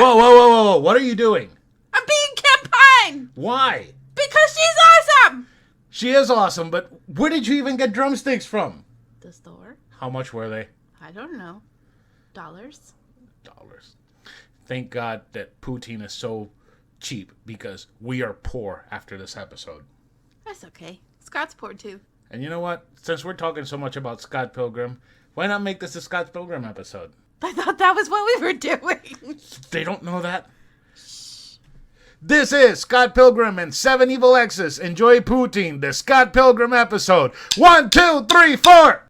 Whoa, whoa, whoa, whoa, whoa. What are you doing? I'm being campaign! Why? Because she's awesome! She is awesome, but where did you even get drumsticks from? The store? How much were they? I don't know. $. Thank God that Poutine is so cheap because we are poor after this episode. That's okay. Scott's poor too. And you know what? Since we're talking so much about Scott Pilgrim, why not make this a Scott Pilgrim episode? I thought that was what we were doing. They don't know that? Shh. This is Scott Pilgrim and 7 Evil Exes. Enjoy Poutine, the Scott Pilgrim episode. 1, 2, 3, 4!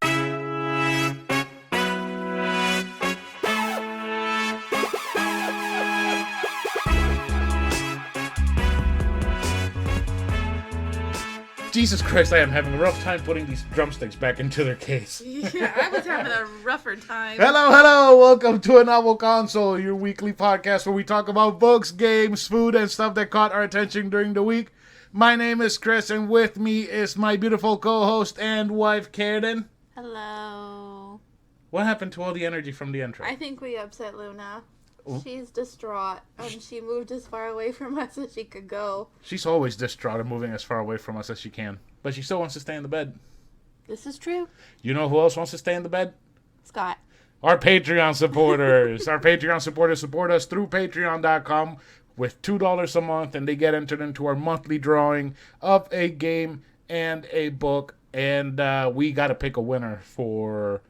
Jesus Christ, I am having a rough time putting these drumsticks back into their case. Yeah, I was having a rougher time. Hello. Welcome to A Novel Console, your weekly podcast where we talk about books, games, food, and stuff that caught our attention during the week. My name is Chris, and with me is my beautiful co-host and wife, Karradyne. Hello. What happened to all the energy from the intro? I think we upset Luna. She's distraught, and she moved as far away from us as she could go. She's always distraught and moving as far away from us as she can. But she still wants to stay in the bed. This is true. You know who else wants to stay in the bed? Scott. Our Patreon supporters. Our Patreon supporters support us through patreon.com with $2 a month, and they get entered into our monthly drawing of a game and a book. And we got to pick a winner for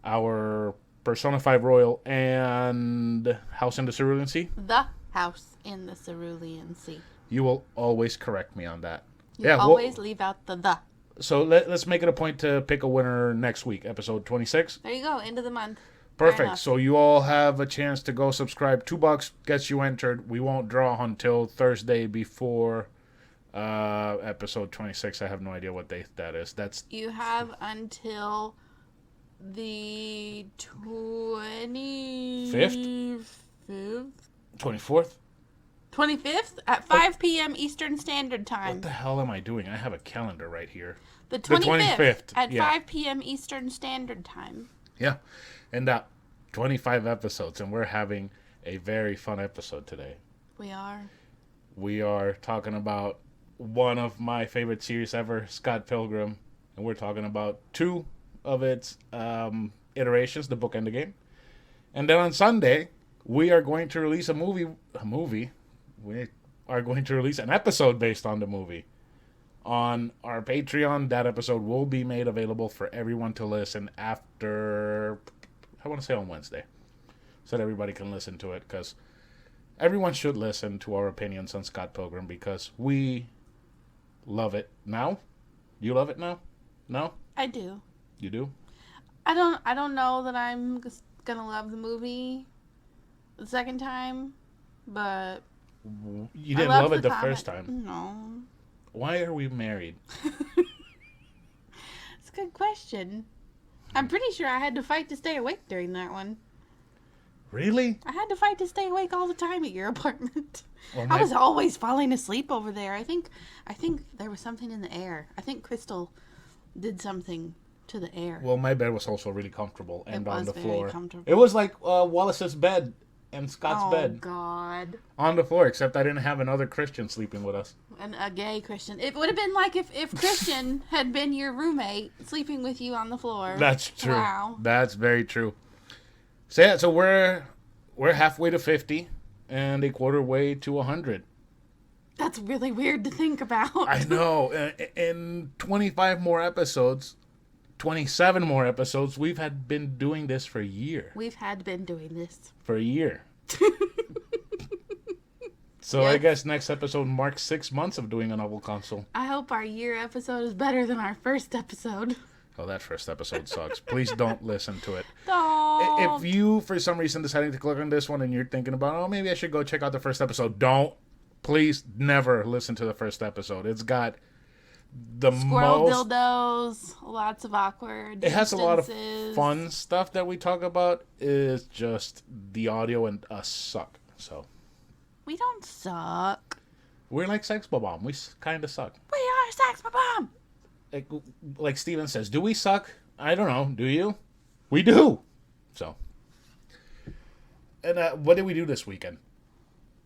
our Persona 5 Royal and House in the Cerulean Sea. The House in the Cerulean Sea. You will always correct me on that. You always leave out the. So let's make it a point to pick a winner next week, episode 26. There you go, end of the month. Perfect. So you all have a chance to go subscribe. $2 gets you entered. We won't draw until Thursday before episode 26. I have no idea what date that is. You have until the 25th? 24th? 25th at 5 p.m. Eastern Standard Time. What the hell am I doing? I have a calendar right here. The 25th at 5 p.m. Eastern Standard Time. Yeah. And 25 episodes, and we're having a very fun episode today. We are. We are talking about one of my favorite series ever, Scott Pilgrim, and we're talking about two of its iterations, the book and the game. And then on Sunday, we are going to release a movie. We are going to release an episode based on the movie on our Patreon. That episode will be made available for everyone to listen after, I want to say on Wednesday, so that everybody can listen to it, because everyone should listen to our opinions on Scott Pilgrim because we love it now. You love it now? No? I do. You do? I don't know that I'm gonna love the movie the second time, but you didn't love it the first time. No. Why are we married? It's a good question. I'm pretty sure I had to fight to stay awake during that one. Really? I had to fight to stay awake all the time at your apartment. Well, I was always falling asleep over there. I think there was something in the air. I think Crystal did something to the air. Well, my bed was also really comfortable and on the floor. Comfortable. It was like Wallace's bed and Scott's bed. Oh, God. On the floor, except I didn't have another Christian sleeping with us. And a gay Christian. It would have been like if Christian had been your roommate sleeping with you on the floor. That's true. Wow. That's very true. So yeah, so we're halfway to 50 and a quarter way to 100. That's really weird to think about. I know. In 27 more episodes, we've been doing this for a year. We've had been doing this. For a year. So Yes. I guess next episode marks 6 months of doing a novel console. I hope our year episode is better than our first episode. Oh, that first episode sucks. Please don't listen to it. Don't. If you, for some reason, deciding to click on this one and you're thinking about, oh, maybe I should go check out the first episode, don't. Please never listen to the first episode. It's got the Squirrel most... dildos, lots of awkward It has a lot of instances. fun stuff that we talk about. It's just the audio and us suck. So We don't suck. we're like Sex Bomb. We kind of suck. We are Sex Bomb. Like Steven says, do we suck? I don't know. Do you? We do. So. And what did we do this weekend?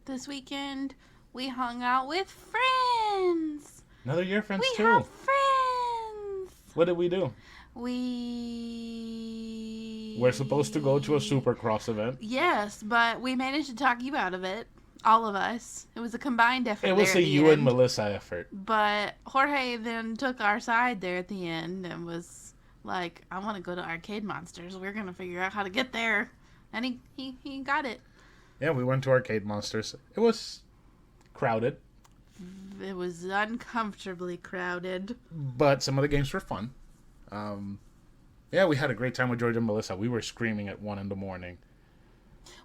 this weekend. We hung out with friends. Another year friends We too. have friends. What did we do? We're supposed to go to a Supercross event. Yes, but we managed to talk you out of it. All of us. It was a combined effort. It was there a at the you end. and Melissa effort. But Jorge then took our side there at the end and was like, I want to go to Arcade Monsters. We're going to figure out how to get there. And he got it. Yeah, we went to Arcade Monsters. It was crowded. It was uncomfortably crowded. But some of the games were fun. Yeah, we had a great time with George and Melissa. We were screaming at 1 a.m.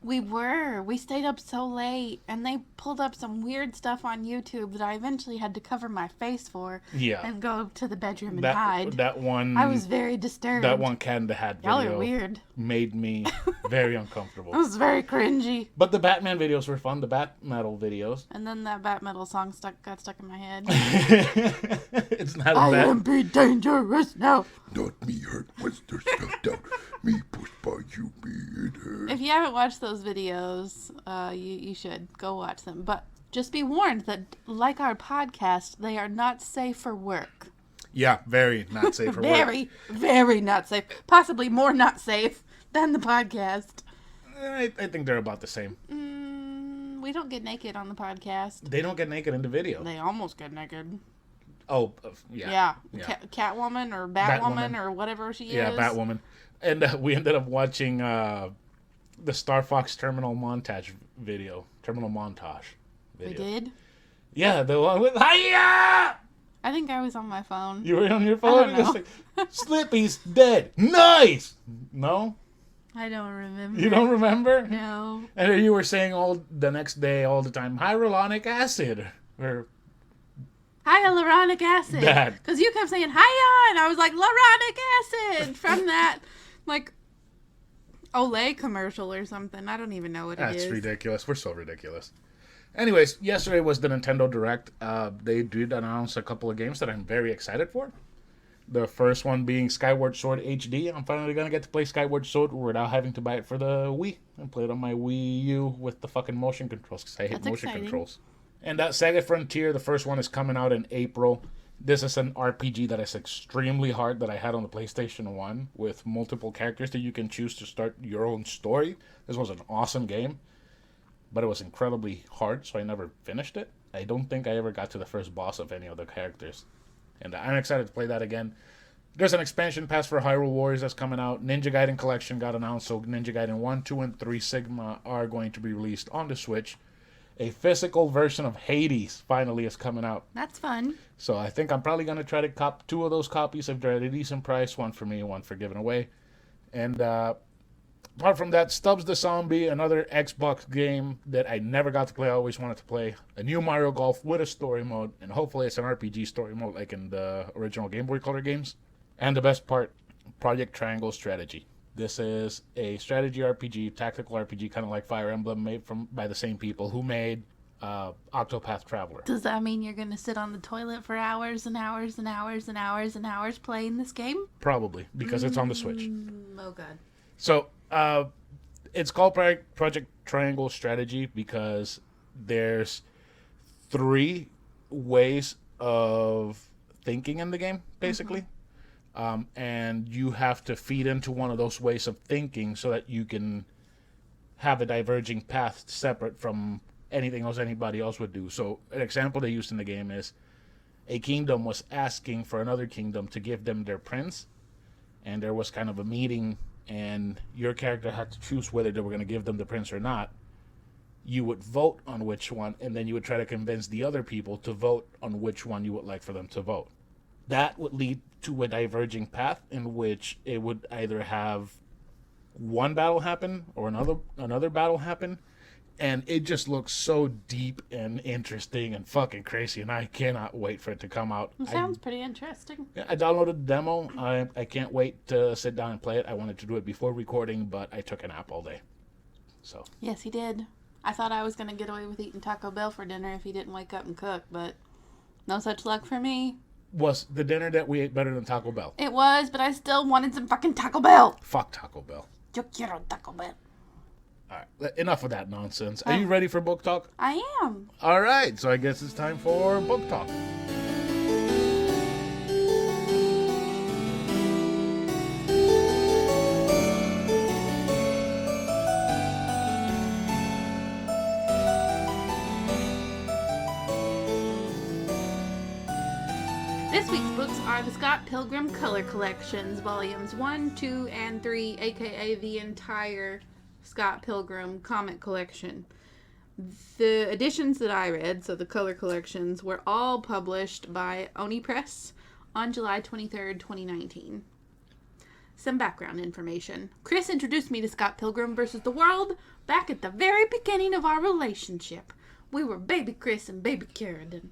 We were. We stayed up so late, and they pulled up some weird stuff on YouTube that I eventually had to cover my face for. Yeah. And go to the bedroom and hide. That one. I was very disturbed. That one Cat in the Hat video. Y'all are weird. Made me very uncomfortable. It was very cringy. But the Batman videos were fun. The Bat Metal videos. And then that Bat Metal song got stuck in my head. It's not I bad. am be dangerous now. Not me hurt monster stuck down. Me pushed by you be in her. If you haven't watched those videos, you should go watch them. But just be warned that, like our podcast, they are not safe for work. Yeah, very not safe for work. Very, very not safe. Possibly more not safe than the podcast. I think they're about the same. We don't get naked on the podcast. They don't get naked in the video. They almost get naked. Oh, yeah. Yeah. Catwoman or Batwoman. or whatever she is. Yeah, Batwoman. And we ended up watching the Star Fox Terminal montage video. Terminal montage video. We did? Yeah, the one with Hiya! I think I was on my phone. You were on your phone? I don't know. Like, Slippy's dead. Nice! No? I don't remember. You don't remember? No. And then you were saying all the next day, all the time, hyaluronic acid. Or Hyaluronic acid. That. Because you kept saying hiya, and I was like, hyaluronic acid from that, like, Olay commercial or something. I don't even know what it is. That's ridiculous. We're so ridiculous. Anyways, yesterday was the Nintendo Direct. They did announce a couple of games that I'm very excited for. The first one being Skyward Sword HD. I'm finally going to get to play Skyward Sword without having to buy it for the Wii. And play it on my Wii U with the fucking motion controls, because I hate That's motion exciting. controls. And that Sega Frontier, the first one, is coming out in April. This is an RPG that is extremely hard that I had on the PlayStation 1 with multiple characters that you can choose to start your own story. This was an awesome game, but it was incredibly hard, so I never finished it. I don't think I ever got to the first boss of any of the characters. And I'm excited to play that again. There's an expansion pass for Hyrule Warriors that's coming out. Ninja Gaiden Collection got announced, so Ninja Gaiden 1, 2, and 3 Sigma are going to be released on the Switch. A physical version of Hades finally is coming out. That's fun. So I think I'm probably going to try to cop 2 of those copies if they're at a decent price. One for me, one for giving away. And apart from that, Stubbs the Zombie, another Xbox game that I never got to play. I always wanted to play. A new Mario Golf with a story mode. And hopefully it's an RPG story mode like in the original Game Boy Color games. And the best part, Project Triangle Strategy. This is a strategy RPG, tactical RPG, kind of like Fire Emblem, made by the same people who made Octopath Traveler. Does that mean you're going to sit on the toilet for hours and hours and hours and hours and hours playing this game? Probably, because it's on the Switch. Oh, God. So, it's called Project Triangle Strategy because there's 3 ways of thinking in the game, basically. Mm-hmm. And you have to feed into one of those ways of thinking so that you can have a diverging path separate from anything else anybody else would do. So an example they used in the game is a kingdom was asking for another kingdom to give them their prince. And there was kind of a meeting, and your character had to choose whether they were going to give them the prince or not. You would vote on which one, and then you would try to convince the other people to vote on which one you would like for them to vote. That would lead to a diverging path in which it would either have one battle happen or another battle happen, and it just looks so deep and interesting and fucking crazy, and I cannot wait for it to come out. It sounds pretty interesting. I downloaded the demo. I can't wait to sit down and play it. I wanted to do it before recording, but I took a nap all day. So Yes, he did. I thought I was going to get away with eating Taco Bell for dinner if he didn't wake up and cook, but no such luck for me. was the dinner that we ate better than Taco Bell? It was, but I still wanted some fucking Taco Bell. Fuck Taco Bell. Yo quiero Taco Bell. All right, enough of that nonsense. Are you ready for book talk? I am. All right, so I guess it's time for book talk. This week's books are the Scott Pilgrim Color Collections, volumes 1, 2, and 3, aka the entire Scott Pilgrim comic collection. The editions that I read, so the color collections, were all published by Oni Press on July 23rd, 2019. Some background information. Chris introduced me to Scott Pilgrim vs. the World back at the very beginning of our relationship. We were baby Chris and baby Karradyne.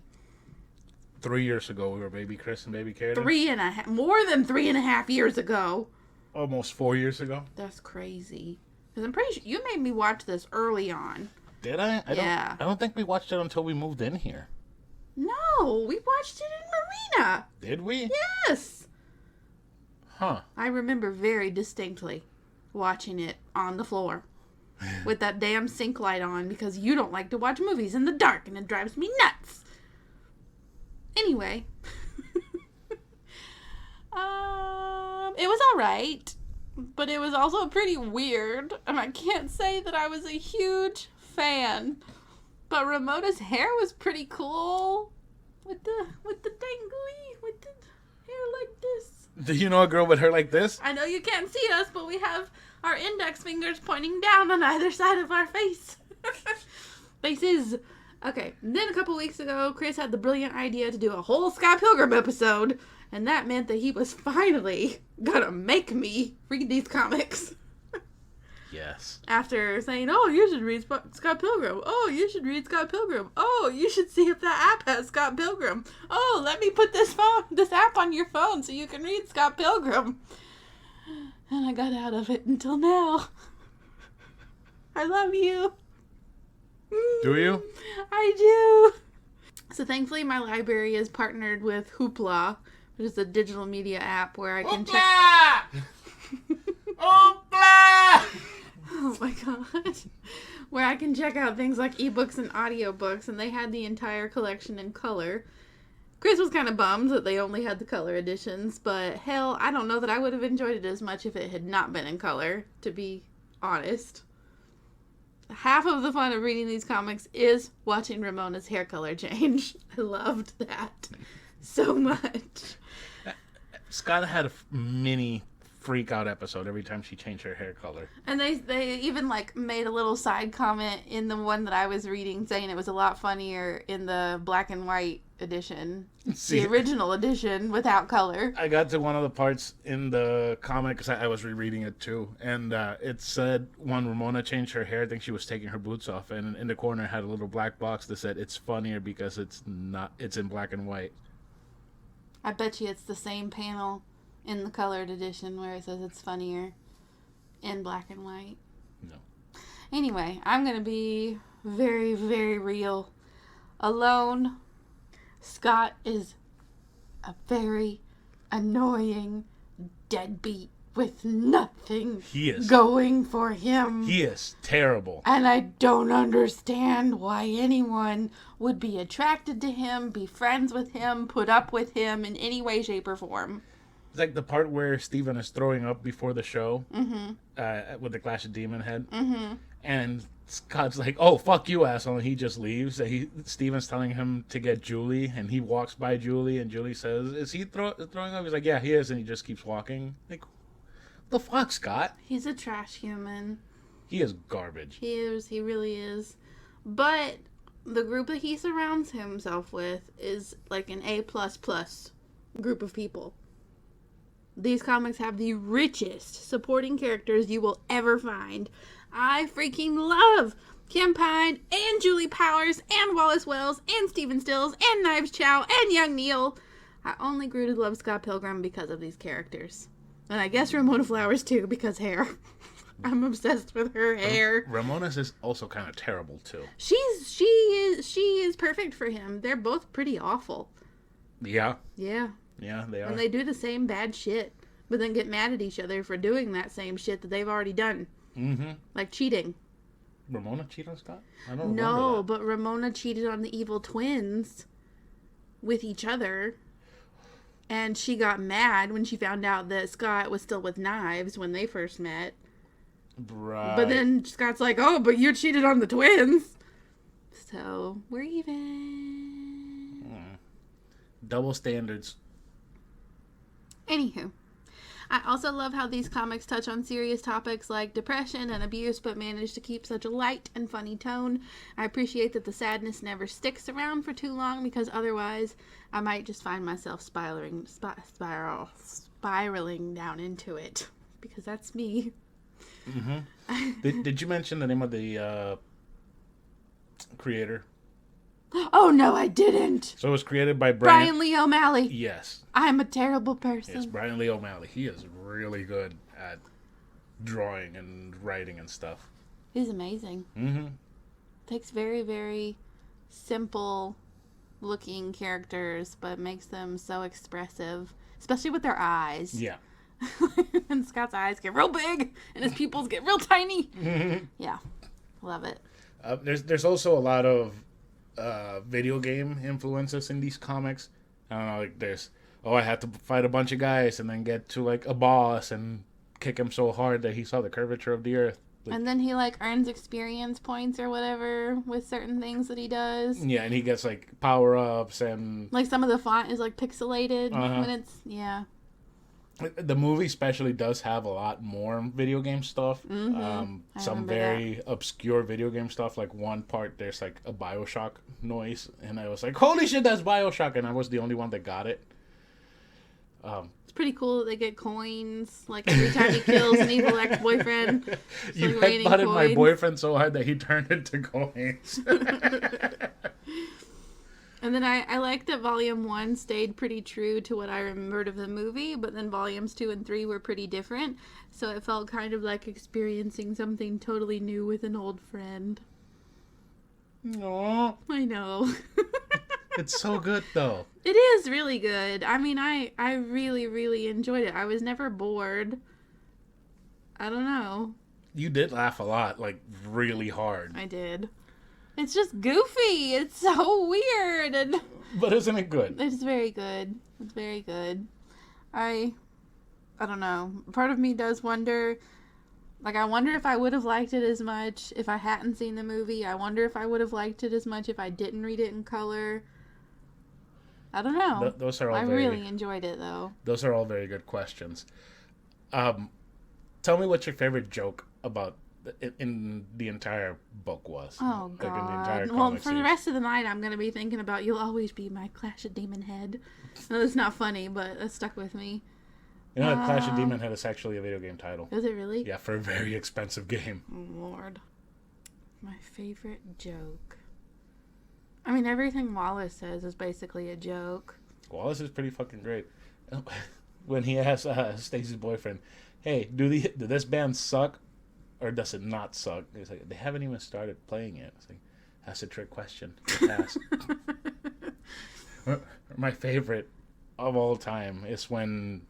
3 years ago, we were baby Chris and baby Karradyne. More than 3.5 years ago. Almost 4 years ago. That's crazy. Because I'm pretty sure you made me watch this early on. Did I? Yeah. I don't think we watched it until we moved in here. No, we watched it in Marina. Did we? Yes. Huh. I remember very distinctly watching it on the floor with that damn sink light on because you don't like to watch movies in the dark and it drives me nuts. Anyway, it was alright, but it was also pretty weird, and I can't say that I was a huge fan, but Ramona's hair was pretty cool, with the dangly, with the hair like this. Do you know a girl with hair like this? I know you can't see us, but we have our index fingers pointing down on either side of our face. Faces. Okay, then a couple weeks ago, Chris had the brilliant idea to do a whole Scott Pilgrim episode, and that meant that he was finally gonna make me read these comics. Yes. After saying, oh, you should read Scott Pilgrim. Oh, you should read Scott Pilgrim. Oh, you should see if that app has Scott Pilgrim. Oh, let me put this app on your phone so you can read Scott Pilgrim. And I got out of it until now. I love you. Do you? I do. So thankfully my library is partnered with Hoopla, which is a digital media app where I can check... Hoopla! Oh my god. Where I can check out things like ebooks and audiobooks, and they had the entire collection in color. Chris was kind of bummed that they only had the color editions, but hell, I don't know that I would have enjoyed it as much if it had not been in color, to be honest. Half of the fun of reading these comics is watching Ramona's hair color change. I loved that so much. Scott had a mini freak out episode every time she changed her hair color. And they even like made a little side comment in the one that I was reading saying it was a lot funnier in the black and white edition. The original edition without color. I got to one of the parts in the comic because I was rereading it too, and it said when Ramona changed her hair, I think she was taking her boots off, and in the corner had a little black box that said it's funnier because it's in black and white. I bet you it's the same panel in the colored edition where it says it's funnier in black and white. No. Anyway, I'm gonna be very, very real. Alone. Scott is a very annoying deadbeat with nothing going for him. He is terrible. And I don't understand why anyone would be attracted to him, be friends with him, put up with him in any way, shape, or form. It's like the part where Steven is throwing up before the show with the Clash of Demon Head. Mm-hmm. And Scott's like, oh, fuck you, asshole. And he just leaves. Steven's telling him to get Julie. And he walks by Julie. And Julie says, is he throwing up? He's like, yeah, he is. And he just keeps walking. Like, the fuck, Scott? He's a trash human. He is garbage. He is. He really is. But the group that he surrounds himself with is like an A++ group of people. These comics have the richest supporting characters you will ever find. I freaking love Kim Pine and Julie Powers and Wallace Wells and Stephen Stills and Knives Chow and Young Neil. I only grew to love Scott Pilgrim because of these characters. And I guess Ramona Flowers too, because hair. I'm obsessed with her hair. Ramona's is also kind of terrible too. She is perfect for him. They're both pretty awful. Yeah. Yeah. Yeah, they are. And they do the same bad shit, but then get mad at each other for doing that same shit that they've already done. Mm-hmm. Like cheating. Ramona cheat on Scott? I don't remember No, that. but Ramona cheated on the evil twins with each other. And she got mad when she found out that Scott was still with Knives when they first met. Right. But then Scott's like, oh, but you cheated on the twins. So, we're even. Double standards. Anywho. I also love how these comics touch on serious topics like depression and abuse, but manage to keep such a light and funny tone. I appreciate that the sadness never sticks around for too long, because otherwise I might just find myself spiraling down into it, because that's me. Mm-hmm. Did you mention the name of the creator? Oh, no, I didn't. So it was created by Brian Lee O'Malley. Yes. I'm a terrible person. Yes, Brian Lee O'Malley. He is really good at drawing and writing and stuff. He's amazing. Mm-hmm. Takes very, very simple looking characters, but makes them so expressive, especially with their eyes. Yeah. And Scott's eyes get real big and his pupils get real tiny. Yeah. Love it. There's also a lot of video game influences in these comics. I don't know, like there's, I had to fight a bunch of guys and then get to like a boss and kick him so hard that he saw the curvature of the earth. Like, and then he like earns experience points or whatever with certain things that he does. yeah, and he gets like power ups and like some of the font is like pixelated when it's The movie especially does have a lot more video game stuff. Some very obscure video game stuff. Like one part, there's like a Bioshock noise, and I was like, "Holy shit, that's Bioshock!" And I was the only one that got it. It's pretty cool that they get coins like every time he kills an evil ex-boyfriend. You like headbutted my boyfriend so hard that he turned into coins. And then I like that Volume 1 stayed pretty true to what I remembered of the movie, but then Volumes 2 and 3 were pretty different, so it felt kind of like experiencing something totally new with an old friend. Aww. I know. It's so good, though. It is really good. I mean, I really, really enjoyed it. I was never bored. I don't know. You did laugh a lot, like, really hard. I did. It's just goofy. It's so weird. And but isn't it good? it's very good. It's very good. I don't know. Part of me does wonder, like, I wonder if I would have liked it as much if I hadn't seen the movie. I wonder if I would have liked it as much if I didn't read it in color. I don't know. Those are all I really enjoyed it, though. Those are all very good questions. Tell me what your favorite joke about in the entire book was. Oh, like God. in the entire Well, comic for the series. rest of the night, I'm going to be thinking about You'll Always Be My Clash of Demon Head. No, that's not funny, but that stuck with me. You know that Clash of Demon Head is actually a video game title. Is it really? Yeah, for a very expensive game. Oh, Lord. My favorite joke. I mean, everything Wallace says is basically a joke. Wallace is pretty fucking great. When he asks Stacy's boyfriend, "Hey, do this band suck, or does it not suck?" He's like, "They haven't even started playing it." It's like, that's a trick question. Ask. My favorite of all time is when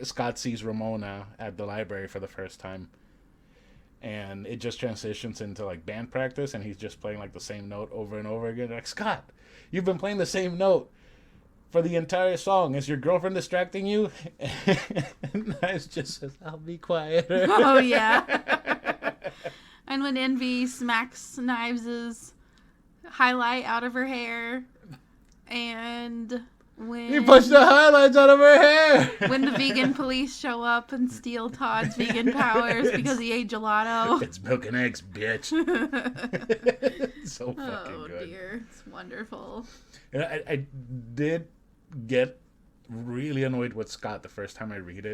Scott sees Ramona at the library for the first time, and it just transitions into like band practice, and he's just playing like the same note over and over again. Like, Scott, you've been playing the same note for the entire song. Is your girlfriend distracting you? And Knives just says, "I'll be quiet." Oh, yeah. And when Envy smacks Knives' highlight out of her hair, and when He pushed the highlights out of her hair. when the vegan police show up and steal Todd's vegan powers because he ate gelato. It's milk and eggs, bitch. It's so fucking Oh, good. dear. It's wonderful. And I did get really annoyed with Scott the first time I read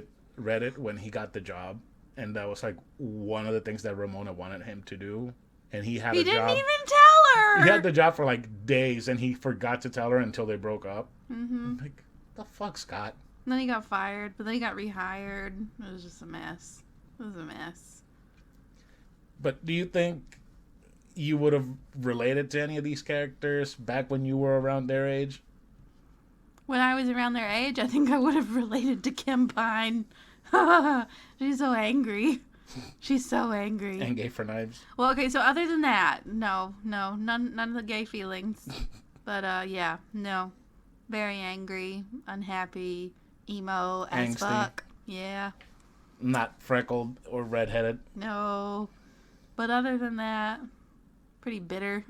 it when he got the job, and that was like one of the things that Ramona wanted him to do, and he had He a didn't job. even tell her. He had the job for like days, and he forgot to tell her until they broke up. Mm-hmm. Like, the fuck, Scott? And then he got fired, but then he got rehired. It was just a mess. It was a mess. But do you think you would have related to any of these characters back when you were around their age? When I was around their age, I think I would have related to Kim Pine. She's so angry. She's so angry. And gay for knives. Well, okay, so other than that, no, none of the gay feelings. But, yeah, no. Very angry, unhappy, emo as Angsty. fuck. Yeah. Not freckled or redheaded. No. But other than that, pretty bitter.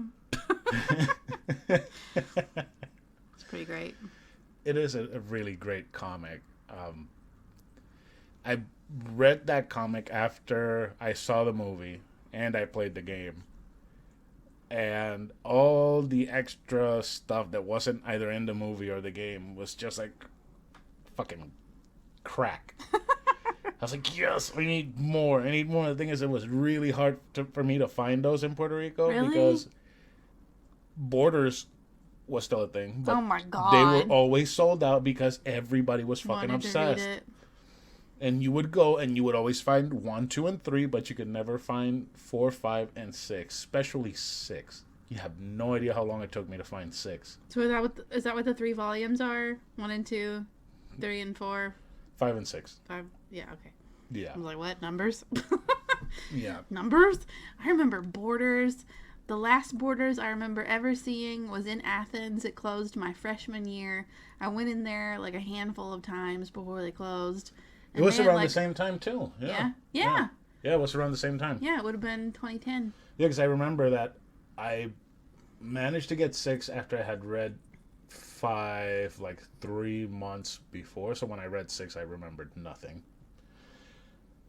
It's pretty great. It is a really great comic. I read that comic after I saw the movie and I played the game. And all the extra stuff that wasn't either in the movie or the game was just like fucking crack. I was like, yes, I need more. I need more. The thing is, it was really hard for me to find those in Puerto Rico Really? because Borders was still a thing. But Oh my god. they were always sold out because everybody was fucking Wanted to obsessed. read it. And you would go and you would always find 1, 2, and 3, but you could never find 4, 5, and 6, especially 6. You have no idea how long it took me to find 6. So is that what the 3 volumes are? 1 and 2, 3 and 4, 5 and 6. 5. Yeah, okay. Yeah. I was like, what? Numbers? Yeah. Numbers? I remember Borders. The last Borders I remember ever seeing was in Athens. It closed my freshman year. I went in there like a handful of times before they closed. It was around the same time, too. Yeah. Yeah, it was around the same time. Yeah, it would have been 2010. Yeah, because I remember that I managed to get 6 after I had read 5 like 3 months before. So when I read 6, I remembered nothing.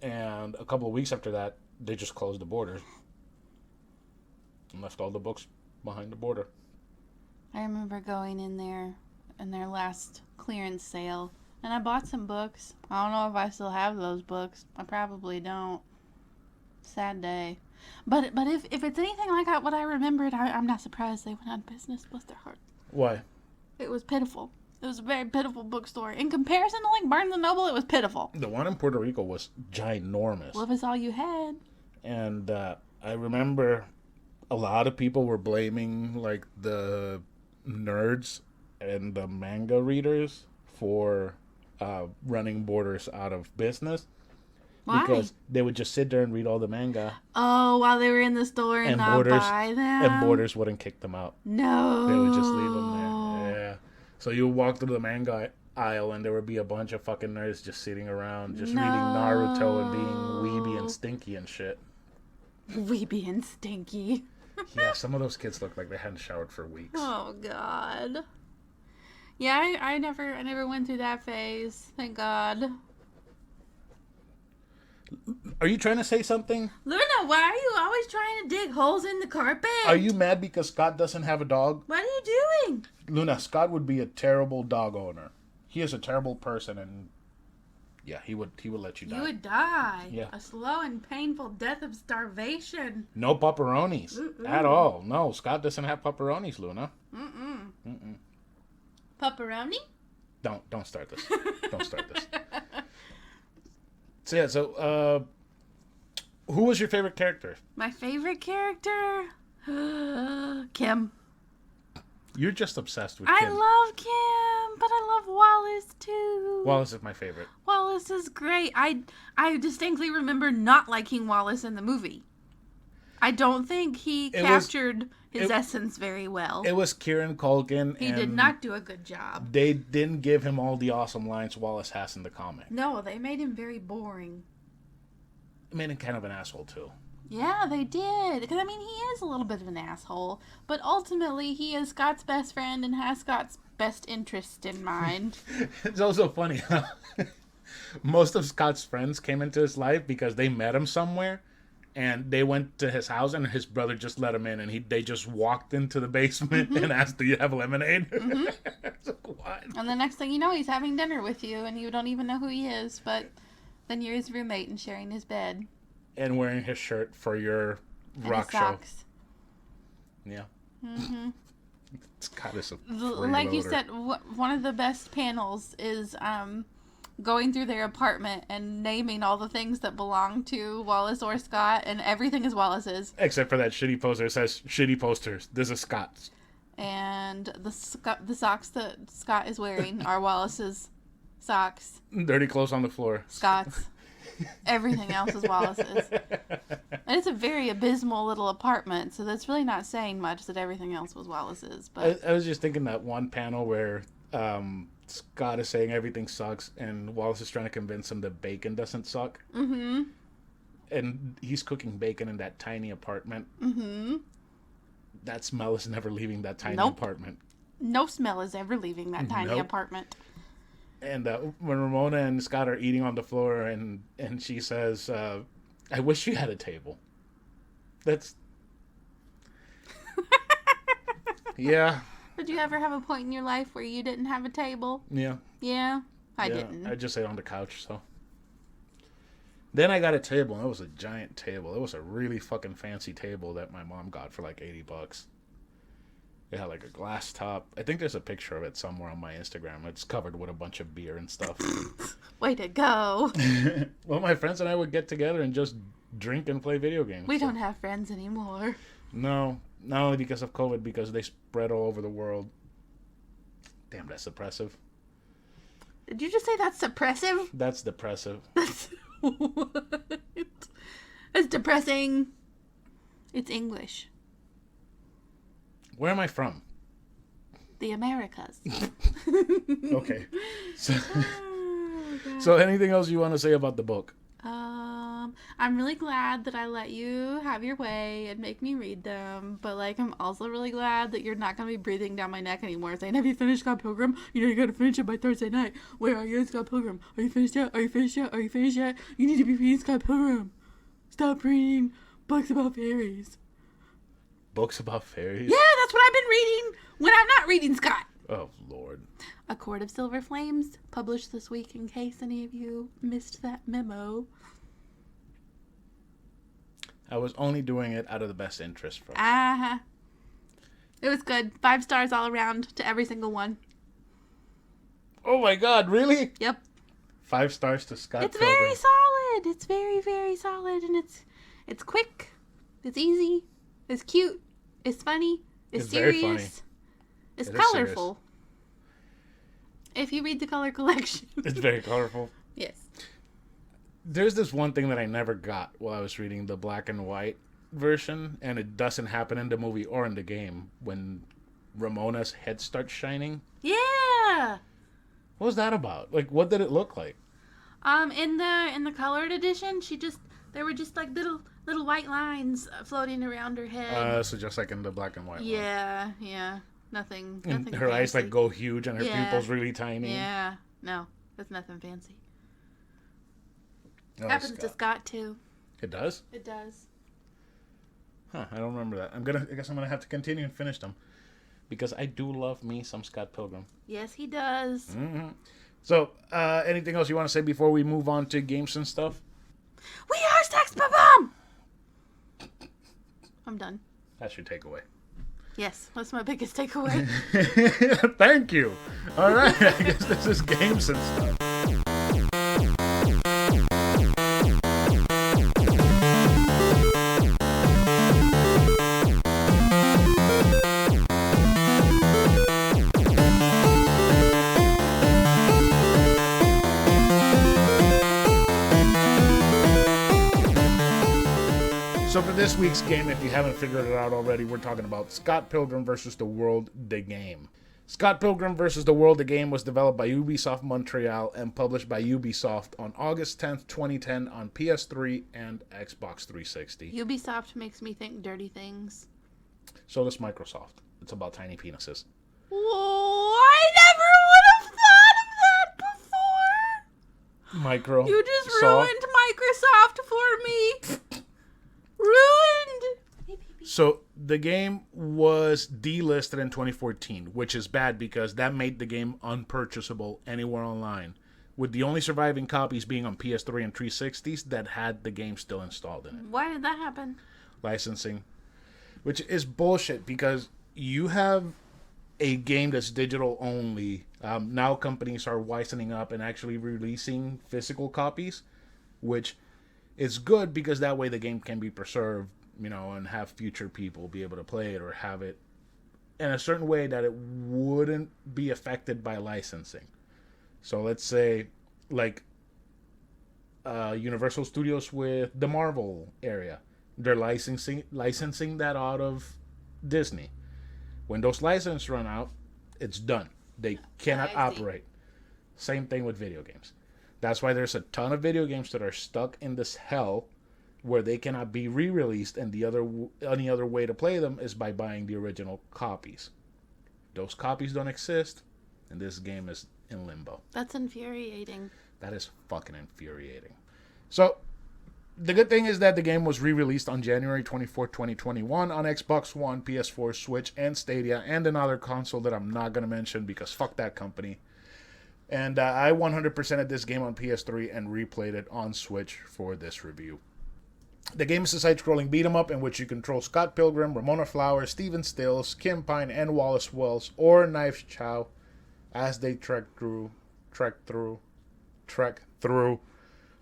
And a couple of weeks after that, they just closed the Borders and left all the books behind the border. I remember going in there in their last clearance sale, and I bought some books. I don't know if I still have those books. I probably don't. Sad day. But if it's anything like what I remembered, I'm not surprised they went out of business. Bless their heart. Why? It was pitiful. It was a very pitiful bookstore. In comparison to like Barnes & Noble, it was pitiful. The one in Puerto Rico was ginormous. Well, if it's all you had. And I remember a lot of people were blaming like the nerds and the manga readers for running Borders out of business. Why? Because they would just sit there and read all the manga. Oh, while they were in the store and not Borders, buy them? And Borders wouldn't kick them out. No. They would just leave them there. Yeah. So you would walk through the manga aisle and there would be a bunch of fucking nerds just sitting around, just reading Naruto and being weeby and stinky and shit. Weeby and stinky. Yeah, some of those kids looked like they hadn't showered for weeks. Oh, God. Yeah, I never went through that phase. Thank God. Are you trying to say something? Luna, why are you always trying to dig holes in the carpet? Are you mad because Scott doesn't have a dog? What are you doing? Luna, Scott would be a terrible dog owner. He is a terrible person, and yeah, he would let you die. You would die. Yeah. A slow and painful death of starvation. No pepperonis at all. No, Scott doesn't have pepperonis, Luna. Pepperoni? Don't start this. Don't start this. So yeah, so who was your favorite character? My favorite character? Kim. You're just obsessed with Kim. I love Kim, but I love Wallace too. Wallace is my favorite. Wallace is great. I distinctly remember not liking Wallace in the movie. I don't think he captured his essence very well. It was Kieran Culkin. He did not do a good job. They didn't give him all the awesome lines Wallace has in the comic. No, they made him very boring. Made him kind of an asshole too. Yeah, they did. Because, I mean, he is a little bit of an asshole. But ultimately, he is Scott's best friend and has Scott's best interest in mind. It's also funny how most of Scott's friends came into his life because they met him somewhere. And they went to his house, and his brother just let him in, and they just walked into the basement and asked, "Do you have lemonade?" It's like, what? And the next thing you know, he's having dinner with you, and you don't even know who he is, but then you're his roommate and sharing his bed. And wearing his shirt for your rock show. Socks. Yeah. Mm-hmm. Scott is a Like you freeloader. said, one of the best panels is going through their apartment and naming all the things that belong to Wallace or Scott, and everything is Wallace's. Except for that shitty poster that says, "Shitty posters. This is Scott's." And the socks that Scott is wearing are Wallace's socks. Dirty clothes on the floor. Scott's. Everything else is Wallace's. And it's a very abysmal little apartment, so that's really not saying much that everything else was Wallace's. But I was just thinking that one panel where Scott is saying everything sucks, and Wallace is trying to convince him that bacon doesn't suck. Mm-hmm. And he's cooking bacon in that tiny apartment. Mm-hmm. That smell is never leaving that tiny Nope. apartment. No smell is ever leaving that tiny Nope. apartment. And when Ramona and Scott are eating on the floor, and she says, I wish you had a table. That's... Yeah. Did you ever have a point in your life where you didn't have a table? Yeah. Yeah? I didn't. I just ate on the couch, so... Then I got a table, and it was a giant table. It was a really fucking fancy table that my mom got for like $80. It had like a glass top. I think there's a picture of it somewhere on my Instagram. It's covered with a bunch of beer and stuff. Way to go. Well, my friends and I would get together and just drink and play video games. We don't have friends anymore. No, not only because of COVID, because they spread all over the world. Damn, that's oppressive. Did you just say that's suppressive? That's depressive. What? That's depressing. It's English. Where am I from? The Americas. Okay. So, Oh, God. so anything else you want to say about the book? I'm really glad that I let you have your way and make me read them, but like I'm also really glad that you're not gonna be breathing down my neck anymore saying, have you finished Scott Pilgrim? You know you gotta finish it by Thursday night. Where are you, Scott Pilgrim? Are you finished yet? Are you finished yet? Are you finished yet? You need to be reading Scott Pilgrim. Stop reading books about fairies. Books about fairies? Yeah, that's what I've been reading when I'm not reading Scott. Oh, Lord. A Court of Silver Flames, published this week in case any of you missed that memo. I was only doing it out of the best interest for us. Uh-huh. It was good. 5 stars all around to every single one. Oh my God, really? Yep. 5 stars to Scott It's Pilgrim. very solid. It's very, very solid. And it's quick. It's easy. It's cute. It's funny. It's very serious. funny. It's It is colorful. If you read the color collection. It's very colorful. Yes. There's this one thing that I never got while I was reading the black and white version, and it doesn't happen in the movie or in the game, when Ramona's head starts shining. Yeah. What was that about? Like, what did it look like? In the colored edition, there were just like little white lines floating around her head. So just like in the black and white one. Yeah. Nothing And her eyes fancy. like go huge and her Yeah. pupils really tiny. Yeah. No, that's nothing fancy. Oh, Happens to Scott. Scott too. It does? It does. Huh, I don't remember that. I guess I'm gonna have to continue and finish them. Because I do love me some Scott Pilgrim. Yes, he does. Mm-hmm. So, anything else you want to say before we move on to games and stuff? We are Sex Bomb. I'm done. That's your takeaway. Yes, that's my biggest takeaway. Thank you. All right, I guess this is games and stuff. So for this week's game, if you haven't figured it out already, we're talking about Scott Pilgrim versus the World, the game. Scott Pilgrim versus the World, the game was developed by Ubisoft Montreal and published by Ubisoft on August 10th, 2010 on PS3 and Xbox 360. Ubisoft makes me think dirty things. So does Microsoft. It's about tiny penises. Whoa, I never would have thought of that before. Micro. You just soft. ruined Microsoft for me. Ruined. Hey, baby. So the game was delisted in 2014, which is bad because that made the game unpurchasable anywhere online, with the only surviving copies being on PS3 and 360s that had the game still installed in it. Why did that happen? Licensing, which is bullshit because you have a game that's digital only. Now companies are wisening up and actually releasing physical copies, which is good because that way the game can be preserved, you know, and have future people be able to play it or have it in a certain way that it wouldn't be affected by licensing. So let's say, like, Universal Studios with the Marvel area. They're licensing that out of Disney. When those licenses run out, it's done. They cannot operate. Same thing with video games. That's why there's a ton of video games that are stuck in this hell where they cannot be re-released, and only other way to play them is by buying the original copies. Those copies don't exist, and this game is in limbo. That's infuriating. That is fucking infuriating. So, the good thing is that the game was re-released on January 24, 2021 on Xbox One, PS4, Switch, and Stadia, and another console that I'm not going to mention because fuck that company. And I 100%ed this game on PS3 and replayed it on Switch for this review. The game is a side-scrolling beat-em-up in which you control Scott Pilgrim, Ramona Flowers, Steven Stills, Kim Pine, and Wallace Wells, or Knives Chow, as they trek through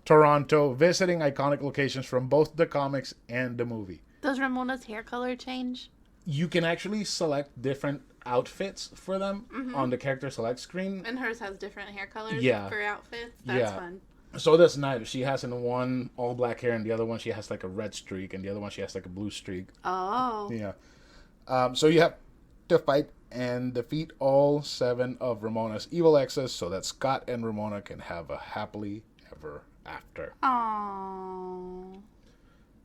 Toronto, visiting iconic locations from both the comics and the movie. Does Ramona's hair color change? You can actually select different outfits for them on the character select screen. And hers has different hair colors for outfits? That's fun. So this Knives, she has in one all black hair, and the other one she has like a red streak, and the other one she has like a blue streak. Oh. Yeah. So you have to fight and defeat all 7 of Ramona's evil exes so that Scott and Ramona can have a happily ever after. Aww.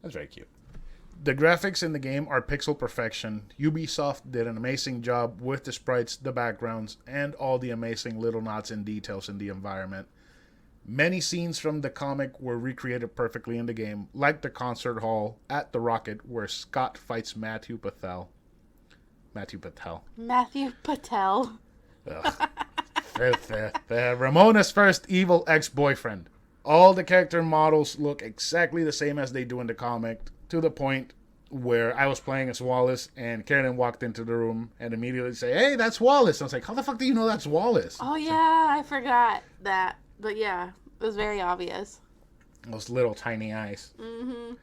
That's very cute. The graphics in the game are pixel perfection. Ubisoft did an amazing job with the sprites, the backgrounds, and all the amazing little nods and details in the environment. Many scenes from the comic were recreated perfectly in the game, like the concert hall at the Rocket where Scott fights Matthew Patel. Ramona's first evil ex-boyfriend. All the character models look exactly the same as they do in the comic, to the point where I was playing as Wallace and Karradyne walked into the room and immediately say, "Hey, that's Wallace." I was like, "How the fuck do you know that's Wallace?" Oh yeah, I forgot that. But yeah, it was very obvious. Those little tiny eyes. Mm-hmm.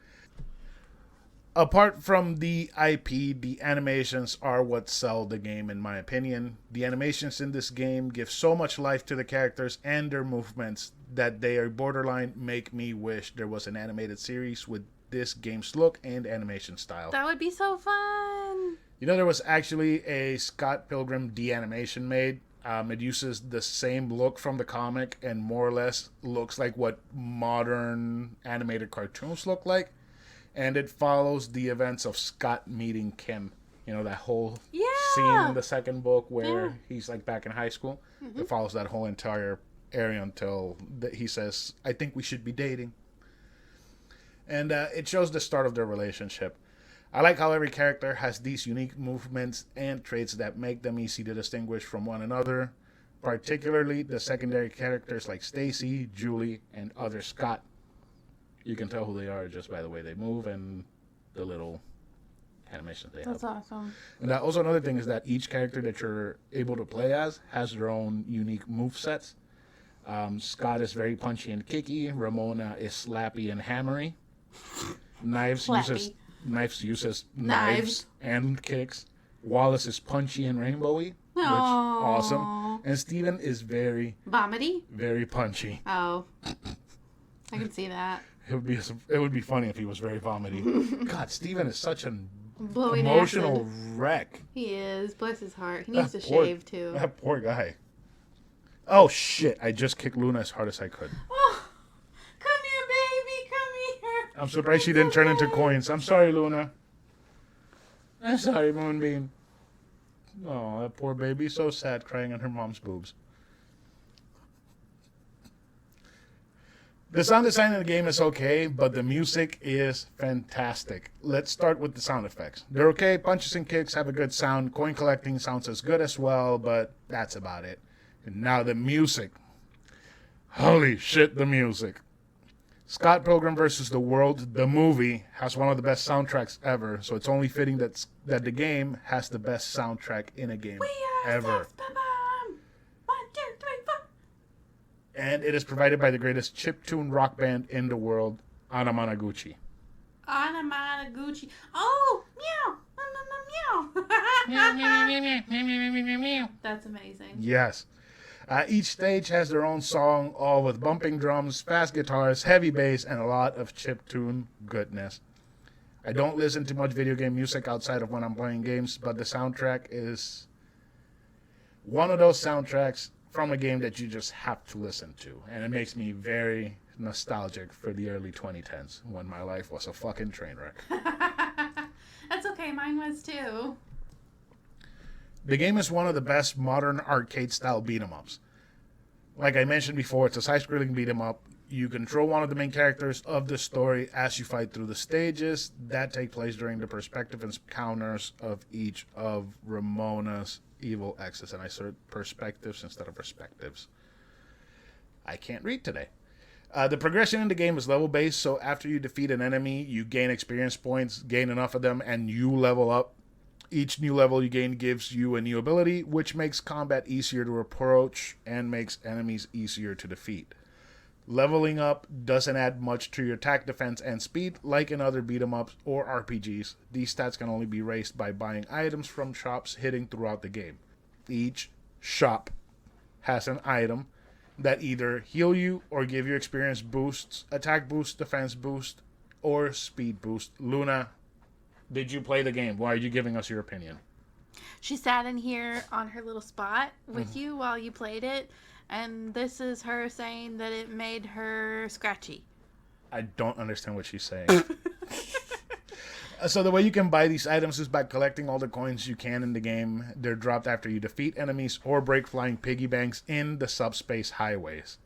Apart from the IP, the animations are what sell the game, in my opinion. The animations in this game give so much life to the characters and their movements that they are borderline make me wish there was an animated series with this game's look and animation style. That would be so fun. You know, there was actually a Scott Pilgrim de-animation made. It uses the same look from the comic and more or less looks like what modern animated cartoons look like. And it follows the events of Scott meeting Kim. You know, that whole scene in the second book where he's like back in high school. Mm-hmm. It follows that whole entire area until he says, "I think we should be dating." And it shows the start of their relationship. I like how every character has these unique movements and traits that make them easy to distinguish from one another. Particularly the secondary characters like Stacy, Julie, and other Scott. You can tell who they are just by the way they move and the little animations they have. That's awesome. And also another thing is that each character that you're able to play as has their own unique movesets. Scott is very punchy and kicky. Ramona is slappy and hammery. Knives uses knives and kicks. Wallace is punchy and rainbowy, which awesome. And Steven is very vomity, very punchy. Oh, I can see that. It would be funny if he was very vomity. God, Steven is such an blowing emotional acid wreck. He is. Bless his heart. He needs to shave too. That poor guy. Oh shit! I just kicked Luna as hard as I could. Oh, come here, baby. Come here. I'm surprised she didn't turn into coins. I'm sorry, Luna. I'm sorry, Moonbeam. Oh, that poor baby. So sad, crying on her mom's boobs. The sound design in the game is okay, but the music is fantastic. Let's start with the sound effects. They're okay. Punches and kicks have a good sound. Coin collecting sounds as good as well, but that's about it. And now the music. Holy shit, the music. Scott Pilgrim vs. the World, the movie, has one of the best soundtracks ever, so it's only fitting that the game has the best soundtrack in a game ever. And it is provided by the greatest chiptune rock band in the world, Anamanaguchi. Anamanaguchi. Oh, meow. Meow. That's amazing. Yes. Each stage has their own song, all with bumping drums, fast guitars, heavy bass, and a lot of chiptune goodness. I don't listen to much video game music outside of when I'm playing games, but the soundtrack is one of those soundtracks from a game that you just have to listen to. And it makes me very nostalgic for the early 2010s when my life was a fucking train wreck. That's okay, mine was too. The game is one of the best modern arcade-style beat-em-ups. Like I mentioned before, it's a side-scrolling beat-em-up. You control one of the main characters of the story as you fight through the stages that take place during the perspective encounters of each of Ramona's evil exes. And I said perspectives instead of perspectives. I can't read today. The progression in the game is level-based, so after you defeat an enemy, you gain experience points, gain enough of them, and you level up. Each new level you gain gives you a new ability, which makes combat easier to approach and makes enemies easier to defeat. Leveling up doesn't add much to your attack, defense, and speed, like in other beat-em-ups or RPGs. These stats can only be raised by buying items from shops hidden throughout the game. Each shop has an item that either heal you or give you experience boosts, attack boost, defense boost, or speed boost. Luna, did you play the game? Why are you giving us your opinion? She sat in here on her little spot with you while you played it, and this is her saying that it made her scratchy. I don't understand what she's saying. So the way you can buy these items is by collecting all the coins you can in the game. They're dropped after you defeat enemies or break flying piggy banks in the subspace highways.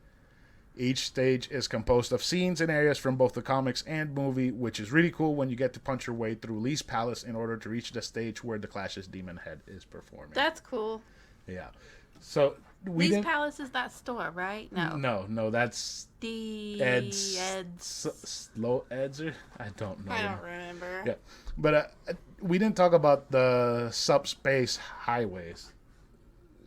Each stage is composed of scenes and areas from both the comics and movie, which is really cool when you get to punch your way through Lee's palace in order to reach the stage where the Clash's demon head is performing. That's cool. Yeah. So Lee's palace is that store, right? No, that's Ed's. Slow Edzer? I don't know. I don't remember. Yeah, but we didn't talk about the subspace highways.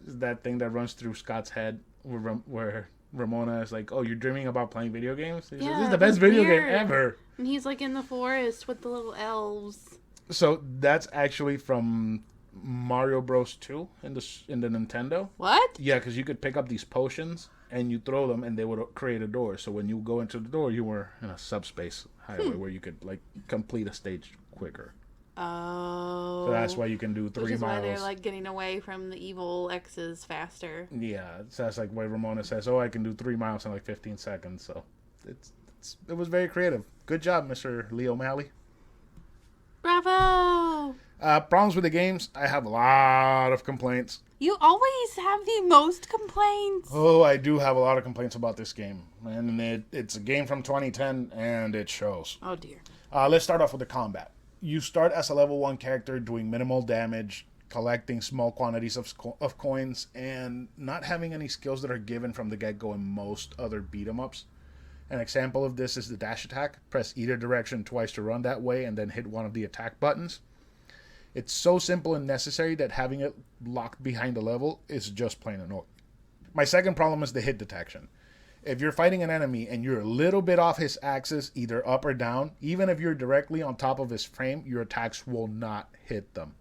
That thing that runs through Scott's head, where Ramona is like, "Oh, you're dreaming about playing video games? This is the best video game ever." And he's like in the forest with the little elves. So that's actually from Mario Bros. 2 in the Nintendo. What? Yeah, because you could pick up these potions and you throw them, and they would create a door. So when you go into the door, you were in a subspace highway where you could like complete a stage quicker. Oh. So that's why you can do 3 miles. Which is why they're like getting away from the evil exes faster. Yeah, so that's like why Ramona says, "Oh, I can do 3 miles in like 15 seconds." So it was very creative. Good job, Mr. Lee O'Malley. Bravo! Problems with the games. I have a lot of complaints. You always have the most complaints. Oh, I do have a lot of complaints about this game. And it's a game from 2010, and it shows. Oh, dear. Let's start off with the combat. You start as a level 1 character doing minimal damage, collecting small quantities of coins, and not having any skills that are given from the get-go in most other beat-em-ups. An example of this is the dash attack. Press either direction twice to run that way, and then hit one of the attack buttons. It's so simple and necessary that having it locked behind a level is just plain annoying. My second problem is the hit detection. If you're fighting an enemy and you're a little bit off his axis, either up or down, even if you're directly on top of his frame, your attacks will not hit them.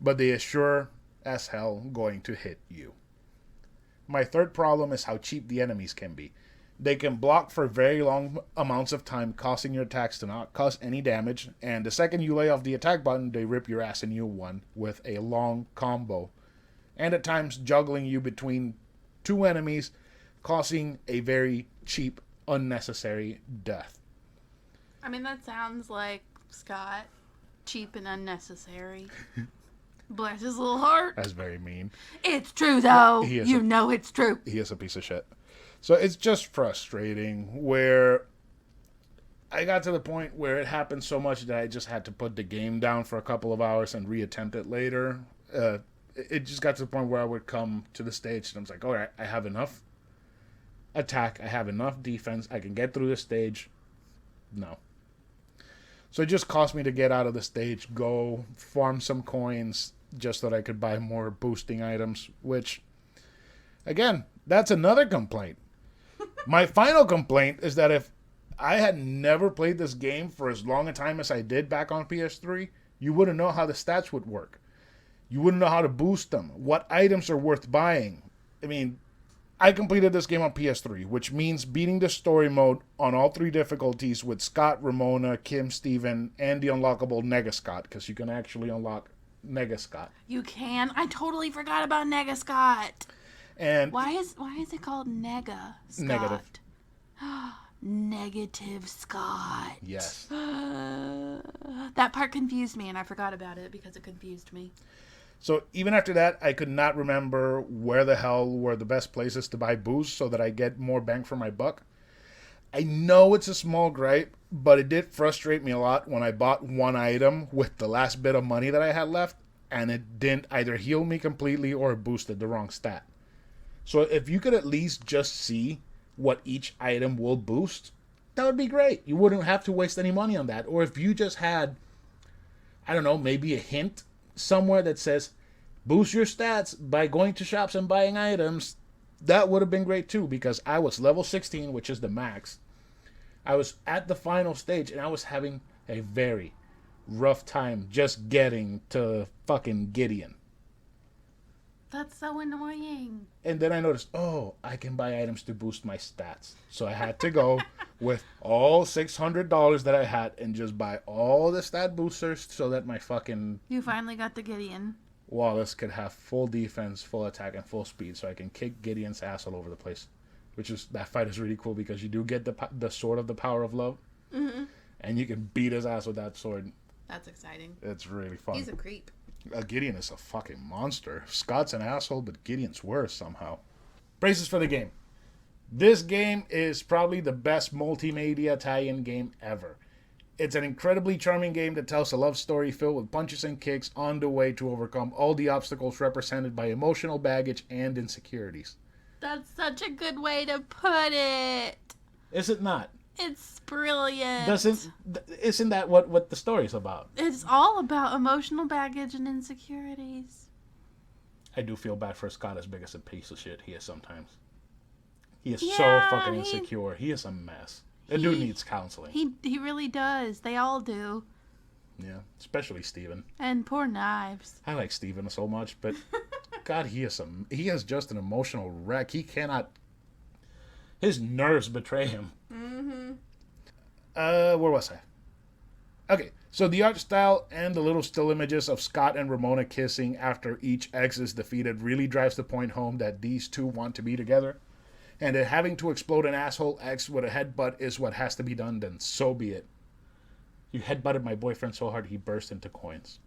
But they are sure as hell going to hit you. My third problem is how cheap the enemies can be. They can block for very long amounts of time, causing your attacks to not cause any damage, and the second you lay off the attack button, they rip your ass a new one with a long combo. And at times, juggling you between 2 enemies, causing a very cheap, unnecessary death. I mean, that sounds like Scott. Cheap and unnecessary. Bless his little heart. That's very mean. It's true, though. You know it's true. He is a piece of shit. So it's just frustrating where I got to the point where it happened so much that I just had to put the game down for a couple of hours and reattempt it later. It just got to the point where I would come to the stage and I was like, all right, I have enough attack. I have enough defense. I can get through the stage. No. So it just cost me to get out of the stage, go farm some coins just so that I could buy more boosting items, which, again, that's another complaint. My final complaint is that if I had never played this game for as long a time as I did back on PS3, you wouldn't know how the stats would work. You wouldn't know how to boost them, what items are worth buying. I mean, I completed this game on PS3, which means beating the story mode on all 3 difficulties with Scott, Ramona, Kim, Steven, and the unlockable Nega Scott, because you can actually unlock Nega Scott. You can. I totally forgot about Nega Scott. And Why is it called Nega Scott? Negative. Negative Scott. Yes. That part confused me, and I forgot about it because it confused me. So even after that, I could not remember where the hell were the best places to buy booze so that I get more bang for my buck. I know it's a small gripe, but it did frustrate me a lot when I bought one item with the last bit of money that I had left, and it didn't either heal me completely or boosted the wrong stat. So if you could at least just see what each item will boost, that would be great. You wouldn't have to waste any money on that. Or if you just had, I don't know, maybe a hint somewhere that says boost your stats by going to shops and buying items, that would have been great too, because I was level 16, which is the max. I was at the final stage and I was having a very rough time just getting to fucking Gideon. That's so annoying. And then I noticed, oh, I can buy items to boost my stats. So I had to go with all $600 that I had and just buy all the stat boosters so that my fucking You finally got the Gideon. Wallace could have full defense, full attack, and full speed, so I can kick Gideon's ass all over the place. That fight is really cool because you do get the sword of the power of love, and you can beat his ass with that sword. That's exciting. It's really fun. He's a creep. Gideon is a fucking monster. Scott's an asshole, but Gideon's worse somehow. Praises for the game. This game is probably the best multimedia tie-in game ever. It's an incredibly charming game that tells a love story filled with punches and kicks on the way to overcome all the obstacles represented by emotional baggage and insecurities. That's such a good way to put it. Is it not? It's brilliant. Isn't that what the story's about? It's all about emotional baggage and insecurities. I do feel bad for Scott, as big as a piece of shit he is sometimes. He is so Yeah, fucking insecure. He is a mess. The dude needs counseling. He really does. They all do. Yeah, especially Steven. And poor Knives. I like Steven so much, but God, he is just an emotional wreck. He cannot. His nerves betray him. Where was I? Okay, so the art style and the little still images of Scott and Ramona kissing after each ex is defeated really drives the point home that these two want to be together. And that having to explode an asshole ex with a headbutt is what has to be done, then so be it. You headbutted my boyfriend so hard he burst into coins.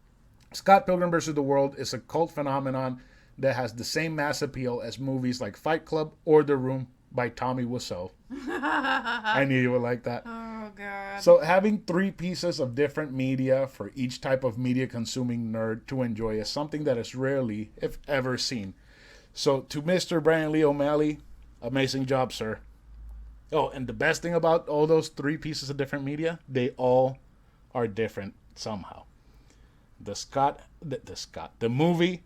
Scott Pilgrim vs. the World is a cult phenomenon that has the same mass appeal as movies like Fight Club or The Room by Tommy Wiseau. I knew you would like that. Oh, God. So having 3 pieces of different media for each type of media-consuming nerd to enjoy is something that is rarely, if ever, seen. So to Mr. Brian Lee O'Malley, amazing job, sir. Oh, and the best thing about all those 3 pieces of different media, they all are different somehow. The movie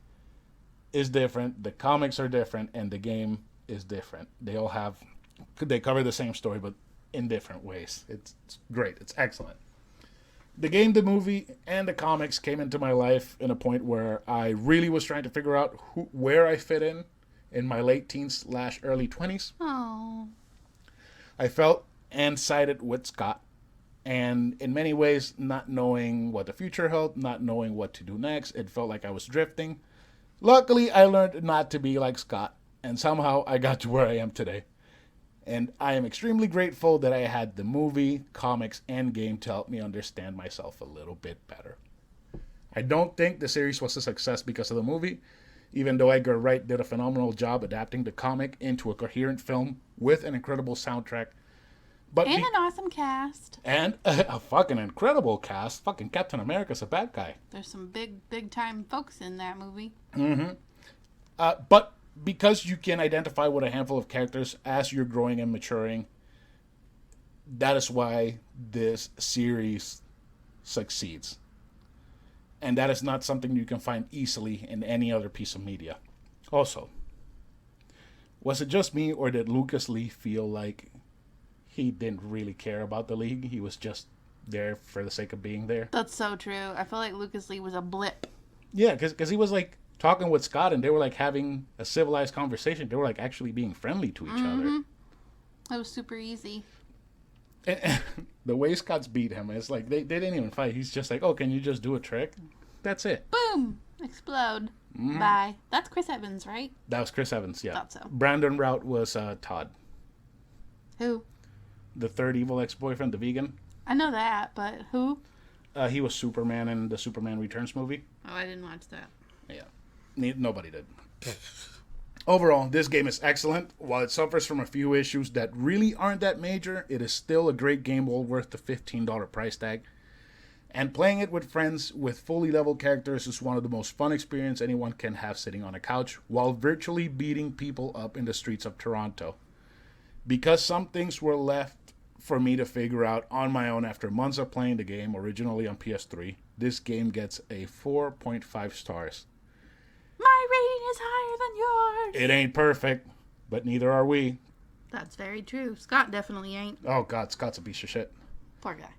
is different, the comics are different, and the game is different. They cover the same story, but in different ways. It's great. It's excellent. The game, the movie, and the comics came into my life in a point where I really was trying to figure out where I fit in my late teens / early 20s. Oh. I felt and sided with Scott, and in many ways, not knowing what the future held, not knowing what to do next, it felt like I was drifting. Luckily, I learned not to be like Scott, and somehow I got to where I am today. And I am extremely grateful that I had the movie, comics, and game to help me understand myself a little bit better. I don't think the series was a success because of the movie, even though Edgar Wright did a phenomenal job adapting the comic into a coherent film with an incredible soundtrack. But And an awesome cast. And a fucking incredible cast. Fucking Captain America's a bad guy. There's some big time folks in that movie. But because you can identify with a handful of characters as you're growing and maturing, that is why this series succeeds. And that is not something you can find easily in any other piece of media. Also, was it just me, or did Lucas Lee feel like he didn't really care about the league? He was just there for the sake of being there. That's so true. I feel like Lucas Lee was a blip. Yeah, because he was like talking with Scott, and they were like having a civilized conversation. They were like actually being friendly to each other. It was super easy. And the way Scott's beat him, it's like they didn't even fight. He's just like, oh, can you just do a trick? That's it. Boom! Explode. Bye. That's Chris Evans, right? That was Chris Evans, yeah. Thought so. Brandon Routh was Todd. Who? The third evil ex-boyfriend, the vegan. I know that, but who? He was Superman in the Superman Returns movie. Oh, I didn't watch that. Yeah. Nobody did. Overall, this game is excellent. While it suffers from a few issues that really aren't that major, it is still a great game well worth the $15 price tag. And playing it with friends with fully leveled characters is one of the most fun experiences anyone can have sitting on a couch while virtually beating people up in the streets of Toronto. Because some things were left for me to figure out on my own after months of playing the game, originally on PS3, this game gets a 4.5 stars. My rating is higher than yours. It ain't perfect, but neither are we. That's very true. Scott definitely ain't. Oh God, Scott's a piece of shit. Poor guy.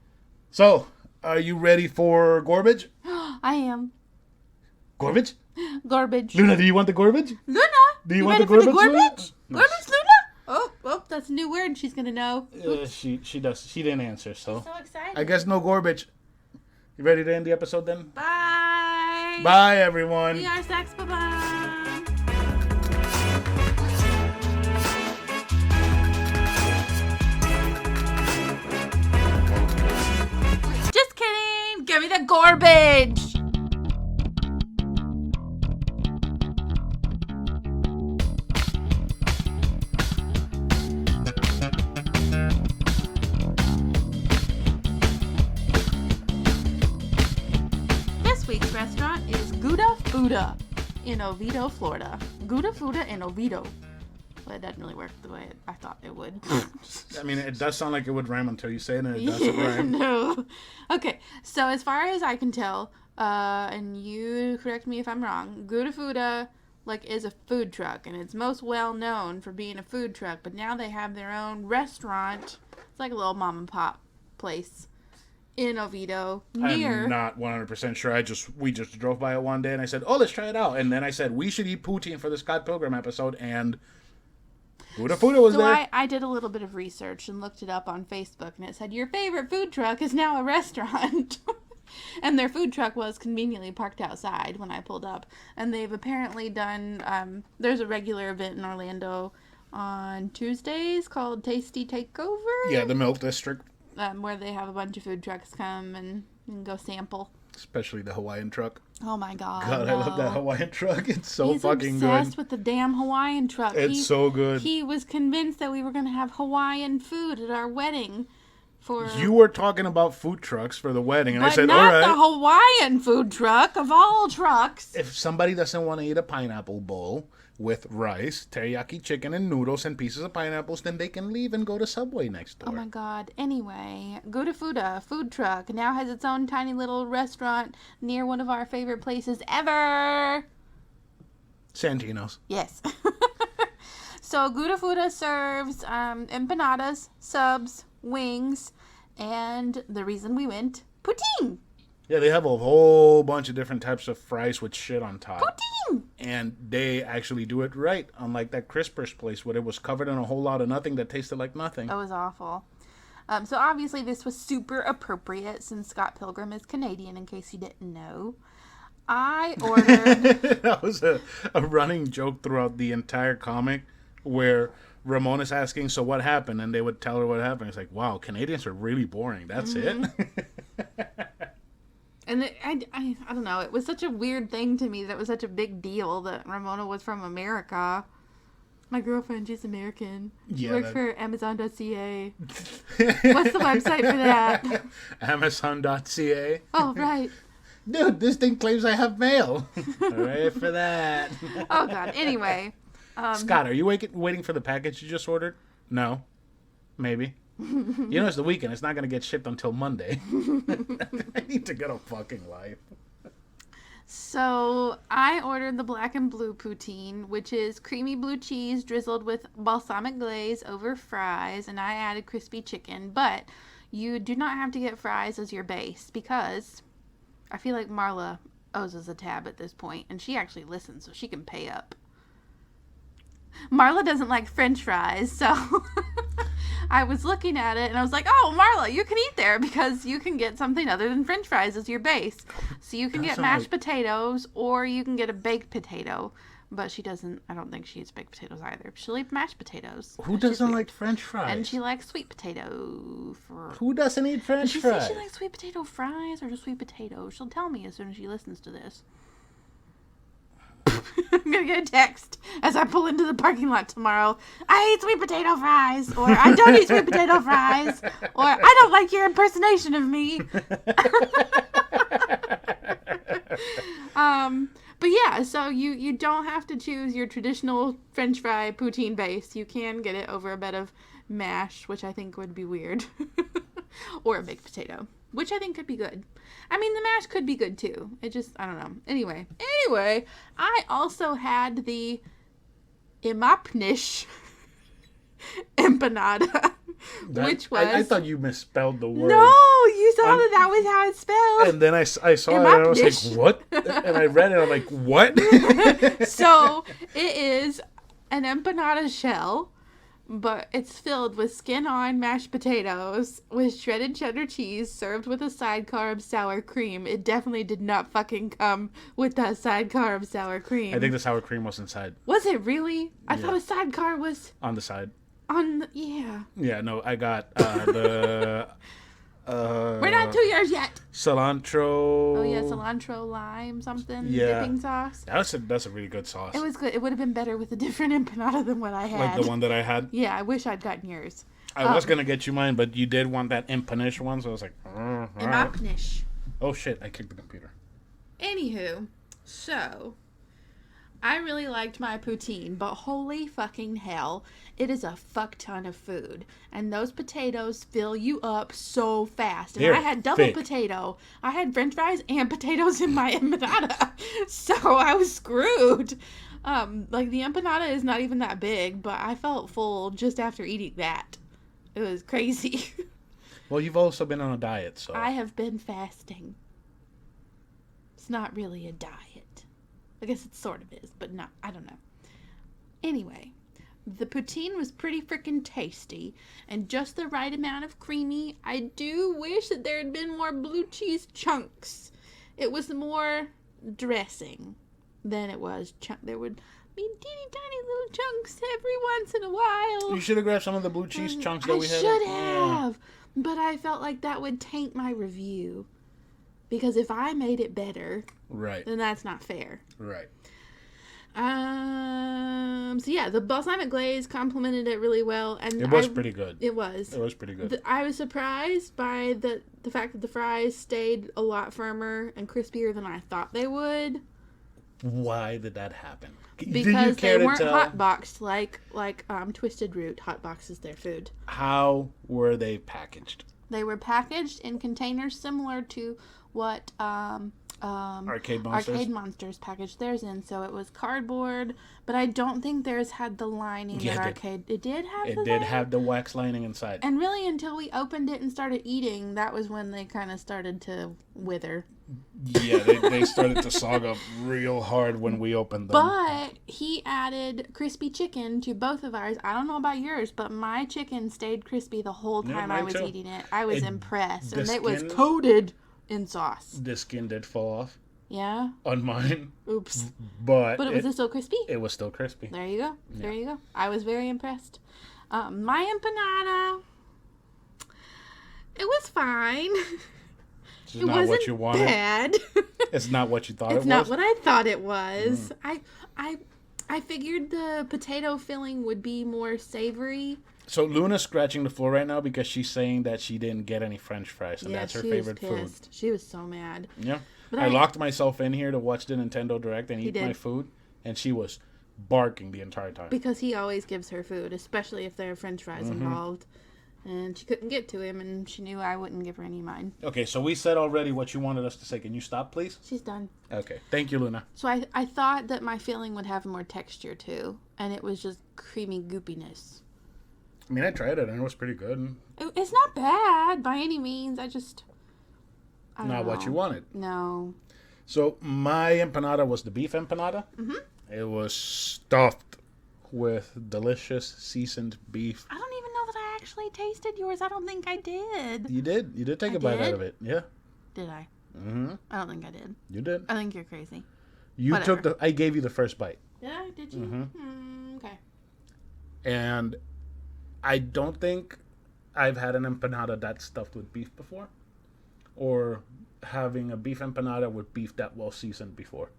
So, are you ready for garbage? I am. Garbage? Garbage. Luna, do you want the garbage? Luna! Do you want ready the garbage? for the garbage? Luna? Garbage, Luna? Oh, well, that's a new word she's gonna know. She does. She didn't answer, so. So excited. I guess no garbage. You ready to end the episode then? Bye. Bye, everyone. We are Sex. Bye-bye. Just kidding. Give me the garbage. This week's restaurant is Gooda Fooda in Oviedo, Florida. Gooda Fooda in Oviedo. Well, it doesn't really work the way I thought it would. I mean, it does sound like it would rhyme until you say it, and it doesn't rhyme. No. Okay, so as far as I can tell, and you correct me if I'm wrong, Gooda Fooda is a food truck, and it's most well known for being a food truck. But now they have their own restaurant. It's like a little mom and pop place in Oviedo near. I'm not 100% sure. We just drove by it one day, and I said, "Oh, let's try it out." And then I said, "We should eat poutine for the Scott Pilgrim episode," and Gooda Fooda was there. So I did a little bit of research and looked it up on Facebook, and it said your favorite food truck is now a restaurant. And their food truck was conveniently parked outside when I pulled up. And they've apparently done, there's a regular event in Orlando on Tuesdays called Tasty Takeover. Yeah, the Milk District. Where they have a bunch of food trucks come and go sample. Especially the Hawaiian truck. Oh my God. God, no. I love that Hawaiian truck. It's so He's fucking obsessed good. with the damn Hawaiian truck. It's so good. He was convinced that we were going to have Hawaiian food at our wedding. You were talking about food trucks for the wedding, and but I said, not all right. the Hawaiian food truck of all trucks. If somebody doesn't want to eat a pineapple bowl with rice, teriyaki chicken, and noodles and pieces of pineapples, then they can leave and go to Subway next door. Oh my God. Anyway, Gooda Fooda food truck now has its own tiny little restaurant near one of our favorite places ever. Santino's. Yes. So Gooda Fooda serves empanadas, subs, wings, and the reason we went, poutine. Yeah, they have a whole bunch of different types of fries with shit on top. Poutine! And they actually do it right, unlike that Crispers place where it was covered in a whole lot of nothing that tasted like nothing. That was awful. So obviously this was super appropriate since Scott Pilgrim is Canadian, in case you didn't know. I ordered... That was a running joke throughout the entire comic where Ramona's asking, so what happened? And they would tell her what happened. It's like, wow, Canadians are really boring. That's it? And I don't know. It was such a weird thing to me that it was such a big deal that Ramona was from America. My girlfriend, she's American. She works for Amazon.ca. What's the website for that? Amazon.ca. Oh, right. Dude, this thing claims I have mail. Hooray for that. Oh, God. Anyway. Scott, are you waiting for the package you just ordered? No. Maybe. You know, it's the weekend. It's not going to get shipped until Monday. I need to get a fucking life. So, I ordered the black and blue poutine, which is creamy blue cheese drizzled with balsamic glaze over fries, and I added crispy chicken. But you do not have to get fries as your base because I feel like Marla owes us a tab at this point, and she actually listens, so she can pay up. Marla doesn't like French fries, so I was looking at it and I was like, oh, Marla, you can eat there because you can get something other than French fries as your base. So you can get mashed potatoes or you can get a baked potato. But she doesn't, I don't think she eats baked potatoes either. She'll eat mashed potatoes. Who doesn't like French fries? And she likes sweet potato. Who doesn't eat French fries? Did she say she likes sweet potato fries or just sweet potatoes? She'll tell me as soon as she listens to this. I'm going to get a text as I pull into the parking lot tomorrow. I eat sweet potato fries. Or I don't eat sweet potato fries. Or I don't like your impersonation of me. But yeah, so you don't have to choose your traditional French fry poutine base. You can get it over a bed of mash, which I think would be weird. Or a baked potato, which I think could be good. I mean, the mash could be good too. It just, I don't know. Anyway, I also had the imapnish empanada. Which was... I thought you misspelled the word. No, you saw that was how it's spelled. And then I saw it and I was like, what? And I read it and I'm like, what? So, it is an empanada shell, but it's filled with skin-on mashed potatoes with shredded cheddar cheese served with a sidecar of sour cream. It definitely did not fucking come with that sidecar of sour cream. I think the sour cream was inside. Was it really? I thought a sidecar was... on the side. Yeah. Yeah, no, I got the... We're not 2 years yet. Cilantro. Oh, yeah, cilantro, lime, something, dipping sauce. That's a really good sauce. It was good. It would have been better with a different empanada than what I had. Like the one that I had? Yeah, I wish I'd gotten yours. I was going to get you mine, but you did want that empanish one, so I was like... Imapnish. Oh, shit, I kicked the computer. Anywho, so... I really liked my poutine, but holy fucking hell, it is a fuck ton of food. And those potatoes fill you up so fast. And I had double potato. I had French fries and potatoes in my empanada. So I was screwed. Like the empanada is not even that big, but I felt full just after eating that. It was crazy. Well, you've also been on a diet, so... I have been fasting. It's not really a diet. I guess it sort of is, but not. I don't know. Anyway, the poutine was pretty freaking tasty and just the right amount of creamy. I do wish that there had been more blue cheese chunks. It was more dressing than it was There would be teeny tiny little chunks every once in a while. You should have grabbed some of the blue cheese chunks that we had. I should have, but I felt like that would taint my review. Because if I made it better, then that's not fair. Right. So yeah, the balsamic glaze complemented it really well, and it was pretty good. It was. It was pretty good. I was surprised by the fact that the fries stayed a lot firmer and crispier than I thought they would. Why did that happen? Because they weren't hot boxed like Twisted Root hot boxes their food. How were they packaged? They were packaged in containers similar to what Arcade Monsters packaged theirs in. So it was cardboard, but I don't think theirs had the lining that Arcade. It did have. It did have the wax lining inside. And really, until we opened it and started eating, that was when they kind of started to wither. Yeah, they started to sog up real hard when we opened them. But he added crispy chicken to both of ours. I don't know about yours, but my chicken stayed crispy the whole time I was eating it. I was impressed. And it was coated in sauce. The skin did fall off. Yeah? On mine. Oops. But was it still crispy? It was still crispy. There you go. Yeah. There you go. I was very impressed. My empanada, it was fine. It's not what you wanted. Bad. It's not what you thought it was. It's not what I thought it was. I figured the potato filling would be more savory. So Luna's scratching the floor right now because she's saying that she didn't get any French fries, and that's her favorite food. She was so mad. Yeah. But I locked myself in here to watch the Nintendo Direct and eat my food, and she was barking the entire time. Because he always gives her food, especially if there are French fries involved. And she couldn't get to him, and she knew I wouldn't give her any of mine. Okay, so we said already what you wanted us to say. Can you stop, please? She's done. Okay. Thank you, Luna. So I thought that my filling would have more texture, too. And it was just creamy goopiness. I mean, I tried it, and it was pretty good. It's not bad by any means. I don't know. What you wanted. No. So my empanada was the beef empanada. Mm-hmm. It was stuffed with delicious seasoned beef. I don't even know that I actually tasted yours. I don't think I did. You did. You did take I a bite out did? of it. Yeah. Did I? Mm-hmm. I don't think I did. You did. I think you're crazy. You Whatever. took the. I gave you the first bite. Did I? Did you? Mm-hmm. Okay. And I don't think I've had an empanada that's stuffed with beef before, or having a beef empanada with beef that well seasoned before.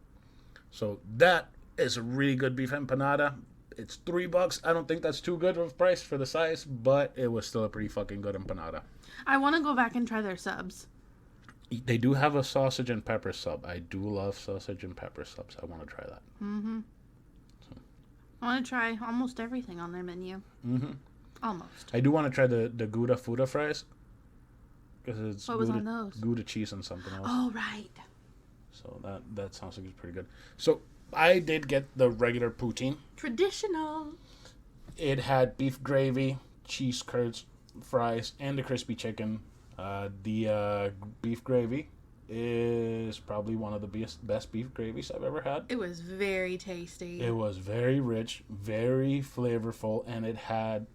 So that is a really good beef empanada. It's $3. I don't think that's too good of a price for the size, but it was still a pretty fucking good empanada. I want to go back and try their subs. They do have a sausage and pepper sub. I do love sausage and pepper subs. I want to try that. Mm-hmm. So. I want to try almost everything on their menu. Mm-hmm. Almost. I do want to try the Gooda Fooda fries. Because it's What was on those? Gouda cheese and something else. Oh, right. So that sounds like it's pretty good. So I did get the regular poutine. Traditional. It had beef gravy, cheese curds, fries, and the crispy chicken. The beef gravy is probably one of the best beef gravies I've ever had. It was very tasty. It was very rich, very flavorful, and it had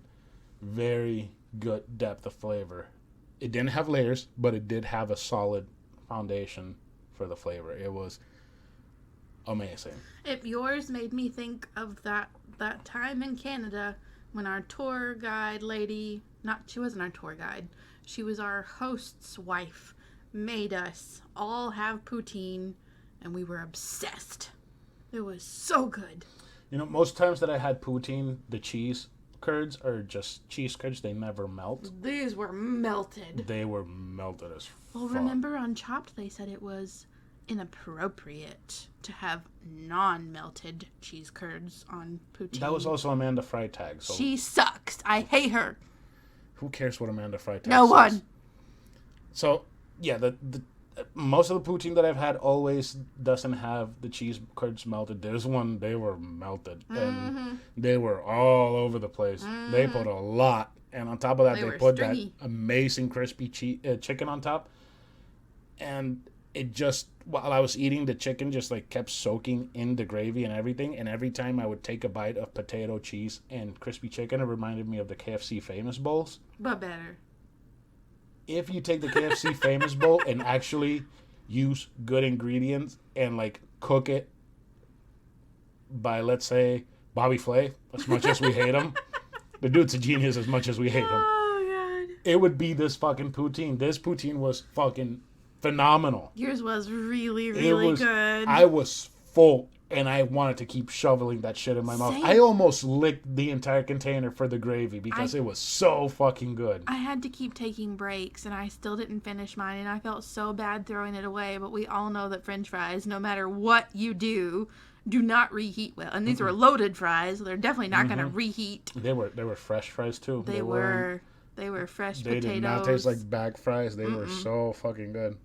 very good depth of flavor. It didn't have layers, but it did have a solid foundation for the flavor. It was amazing. If yours made me think of that time in Canada when our tour guide lady, she wasn't our tour guide, she was our host's wife, made us all have poutine, and we were obsessed. It was so good. You know, most times that I had poutine, the cheese curds are just cheese curds. They never melt. These were melted. They were melted as Well, fuck. remember on Chopped they said it was inappropriate to have non-melted cheese curds on poutine. That was also Amanda Freitag. So She sucks. I hate her. who cares what Amanda Freitag No says? one. So yeah, the most of the poutine that I've had always doesn't have the cheese curds melted. There's one, they were melted and they were all over the place. They put a lot, and on top of that, They they were put stringy. that amazing crispy chicken on top. And it just, while I was eating, the chicken just like kept soaking in the gravy and everything. And every time I would take a bite of potato, cheese, and crispy chicken, it reminded me of the KFC Famous Bowls. But better. If you take the KFC Famous Bowl and actually use good ingredients and like cook it by, let's say, Bobby Flay, as much as we hate him, the dude's a genius as much as we hate him. Oh, God. It would be this fucking poutine. This poutine was fucking phenomenal. Yours was really, It really was, good. I was full and I wanted to keep shoveling that shit in my mouth. Same. I almost licked the entire container for the gravy because it was so fucking good. I had to keep taking breaks, and I still didn't finish mine, and I felt so bad throwing it away, but we all know that French fries, no matter what you do not reheat well. And these were loaded fries, so they're definitely not going to reheat. They were fresh fries too. They were fresh They potatoes. did not taste like bag fries. They were so fucking good.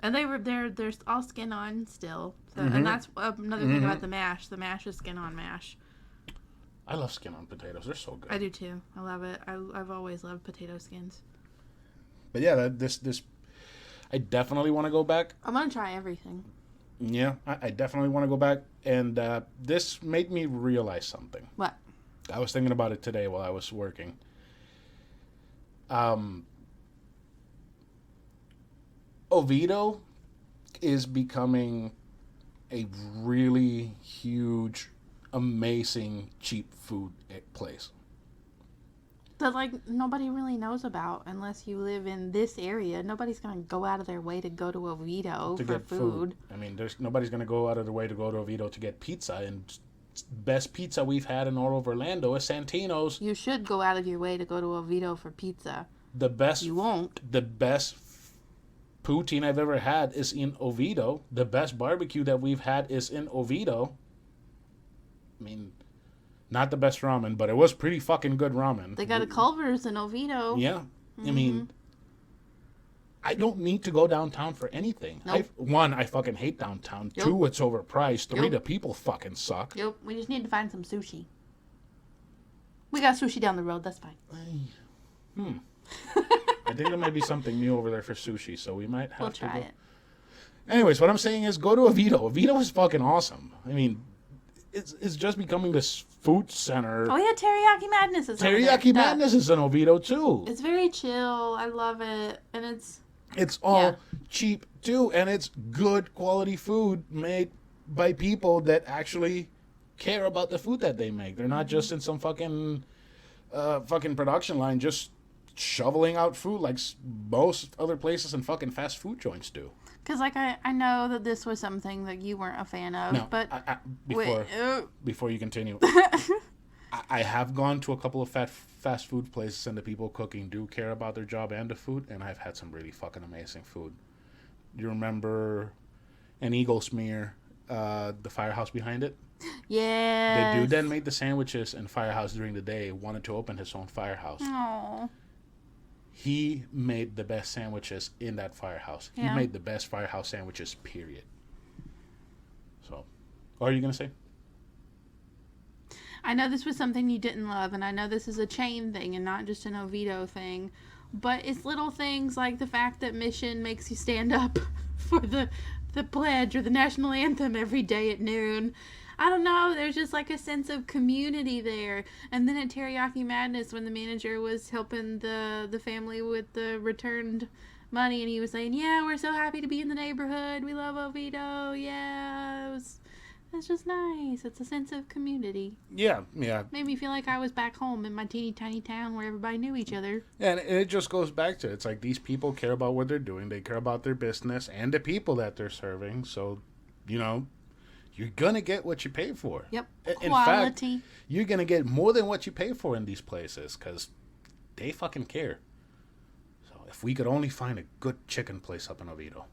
And they're all skin on still. So, and that's another thing about the mash. The mash is skin on mash. I love skin on potatoes. They're so good. I do too. I love it. I've always loved potato skins. But yeah, this I definitely want to go back. I'm gonna try everything. Yeah, I definitely want to go back. And this made me realize something. What? I was thinking about it today while I was working. Oviedo is becoming a really huge, amazing, cheap food place. That nobody really knows about unless you live in this area. Nobody's gonna go out of their way to go to Oviedo To for get food. I mean, nobody's going to go out of their way to go to Oviedo to get pizza. And best pizza we've had in all of Orlando is Santino's. You should go out of your way to go to Oviedo for pizza. The best. You won't. The best poutine I've ever had is in Oviedo. The best barbecue that we've had is in Oviedo. I mean, not the best ramen, but it was pretty fucking good ramen. They got a Culver's in Oviedo. Yeah. I mean, I don't need to go downtown for anything. Nope. One, I fucking hate downtown. Yep. Two, it's overpriced. Three, Yep. the people fucking suck. Yep. We just need to find some sushi. We got sushi down the road. That's fine. I think there might be something new over there for sushi, so we might have We'll to try go. it. Anyways, what I'm saying is go to Oviedo. Oviedo is fucking awesome. I mean, it's just becoming this food center. Oh yeah, Teriyaki Madness is over there. Teriyaki Madness is in Oviedo too. It's very chill. I love it, and it's all cheap too, and it's good quality food made by people that actually care about the food that they make. They're not just in some fucking production line just shoveling out food like most other places and fucking fast food joints do. Because, like, I know that this was something that you weren't a fan of, No, but... before you continue, I have gone to a couple of fast food places, and the people cooking do care about their job and the food, and I've had some really fucking amazing food. You remember an Eagle Smear, the firehouse behind it? Yeah. The dude that made the sandwiches in Firehouse during the day wanted to open his own firehouse. Aww. He made the best sandwiches in that firehouse. Yeah. He made the best firehouse sandwiches, period. So, what are you going to say? I know this was something you didn't love, and I know this is a chain thing and not just an Oviedo thing, but it's little things like the fact that Mission makes you stand up for the pledge or the national anthem every day at noon. I don't know, there's just like a sense of community there. And then at Teriyaki Madness, when the manager was helping the family with the returned money, and he was saying, yeah, we're so happy to be in the neighborhood, we love Oviedo, yeah, it's just nice. It's a sense of community. Yeah. Made me feel like I was back home in my teeny tiny town where everybody knew each other. And it just goes back to, it's like these people care about what they're doing, they care about their business and the people that they're serving, so, you know, you're going to get what you pay for. Yep. In Quality. fact, you're going to get more than what you pay for in these places because they fucking care. So if we could only find a good chicken place up in Oviedo,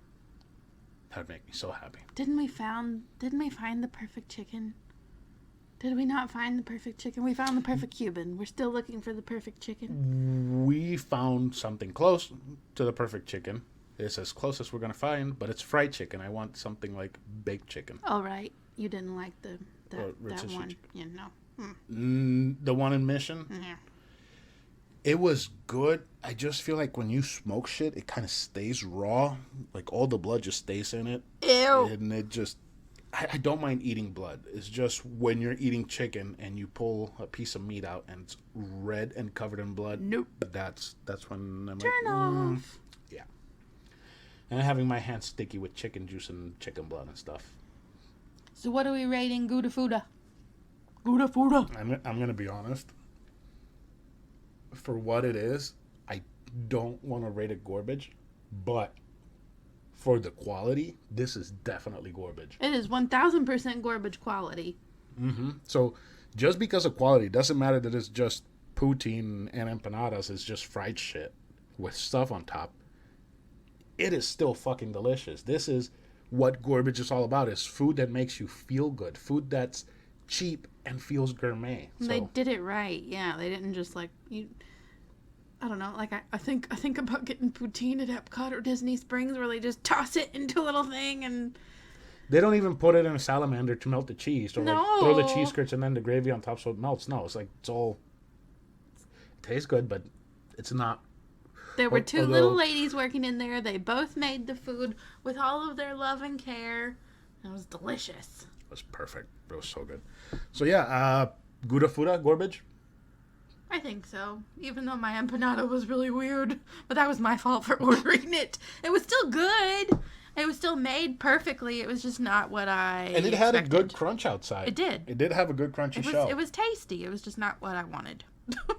that would make me so happy. Didn't we find the perfect chicken? Did we not find the perfect chicken? We found the perfect Cuban. We're still looking for the perfect chicken. We found something close to the perfect chicken. It's as close as we're going to find, but it's fried chicken. I want something like baked chicken. Oh, right. You didn't like that one. Chicken. Yeah, no. The one in Mission? Yeah. It was good. I just feel like when you smoke shit, it kind of stays raw. Like all the blood just stays in it. Ew. And it just... I don't mind eating blood. It's just when you're eating chicken and you pull a piece of meat out and it's red and covered in blood. Nope. That's when I'm Turn off. Yeah. And having my hands sticky with chicken juice and chicken blood and stuff. So what are we rating Gooda Fooda? Gooda Fooda. I'm going to be honest. For what it is, I don't want to rate it garbage, but for the quality, this is definitely garbage. It is 1000% garbage quality. Mm-hmm. So just because of quality, doesn't matter that it's just poutine and empanadas. It's just fried shit with stuff on top. It is still fucking delicious. This is what garbage is all about, is food that makes you feel good. Food that's cheap and feels gourmet. So, They did it right. Yeah, they didn't just like you. I don't know. Like I think about getting poutine at Epcot or Disney Springs, where they just toss it into a little thing and. they don't even put it in a salamander to melt the cheese, or No. like throw the cheese curds and then the gravy on top so it melts. No, it's like it's all. It tastes good, but it's not. There were two Although- little ladies working in there. They both made the food with all of their love and care. It was delicious. It was perfect. It was so good. So yeah, Gooda Fooda, garbage. I think so. Even though my empanada was really weird. But that was my fault for ordering it. It was still good. It was still made perfectly. It was just not what I And it had expected. a good crunch outside. It did. It did have a good crunchy shell. It was tasty. It was just not what I wanted. Well,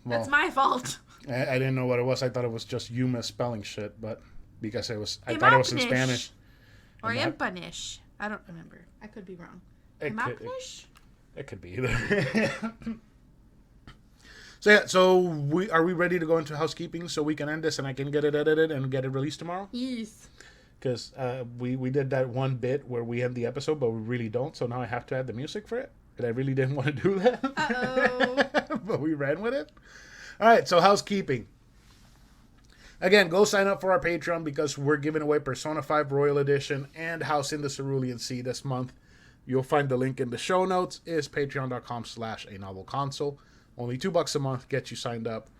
That's my fault. I didn't know what it was. I thought it was just you misspelling shit, but because I thought it was in Spanish. Or And that- empanish. I don't remember. I could be wrong. It could, Empanish? it could be either. So yeah, are we ready to go into housekeeping so we can end this and I can get it edited and get it released tomorrow? Yes. Because we did that one bit where we end the episode, but we really don't. So now I have to add the music for it. And I really didn't want to do that. Uh-oh. But we ran with it. All right, so housekeeping. Again, go sign up for our Patreon because we're giving away Persona 5 Royal Edition and House in the Cerulean Sea this month. You'll find the link in the show notes. It's patreon.com/anovelconsole. Only $2 a month gets you signed up.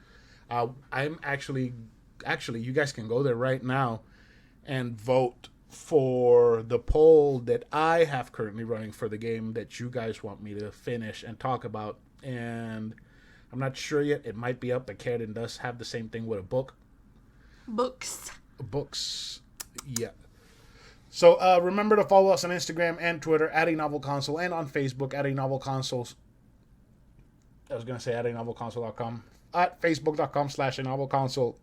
I'm actually, you guys can go there right now and vote for the poll that I have currently running for the game that you guys want me to finish and talk about. And I'm not sure yet. It might be up, but Karradyne does have the same thing with a book. Books. Yeah. So remember to follow us on Instagram and Twitter at anovelconsole and on Facebook at anovelconsoles. I was going to say at anovelconsole.com. At facebook.com/anovelconsole.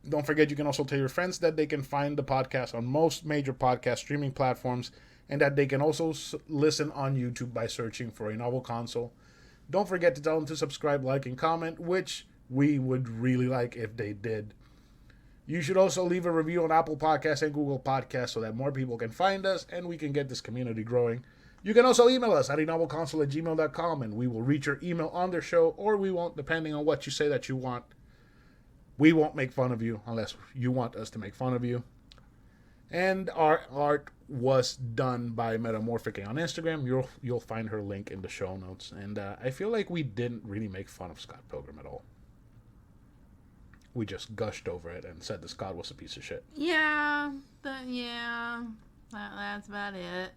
Don't forget, you can also tell your friends that they can find the podcast on most major podcast streaming platforms and that they can also listen on YouTube by searching for A Novel Console. Don't forget to tell them to subscribe, like, and comment, which we would really like if they did. You should also leave a review on Apple Podcasts and Google Podcasts so that more people can find us and we can get this community growing. You can also email us at anovelconsole@gmail.com and we will read your email on the show, or we won't, depending on what you say that you want. We won't make fun of you unless you want us to make fun of you. And our art was done by Metamorphic on Instagram. You'll find her link in the show notes. And I feel like we didn't really make fun of Scott Pilgrim at all. We just gushed over it and said that Scott was a piece of shit. Yeah, that's about it.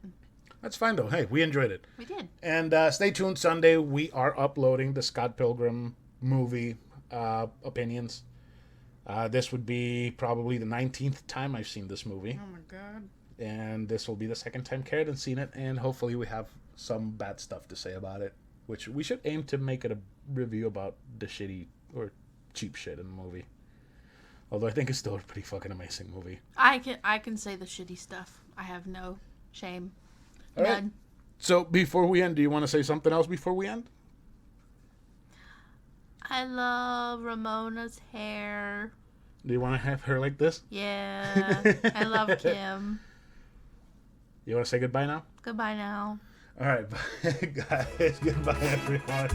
That's fine, though. Hey, we enjoyed it. We did. And stay tuned. Sunday, we are uploading the Scott Pilgrim movie opinions. This would be probably the 19th time I've seen this movie. Oh, my God. And this will be the second time Karradyne's seen it. And hopefully we have some bad stuff to say about it. Which we should aim to make it a review about the shitty or cheap shit in the movie. Although I think it's still a pretty fucking amazing movie. I can say the shitty stuff. I have no shame. All None. right. So before we end, do you want to say something else before we end? I love Ramona's hair. Do you want to have her like this? Yeah. I love Kim. You want to say goodbye now? Goodbye now. All right, guys. Goodbye, everyone.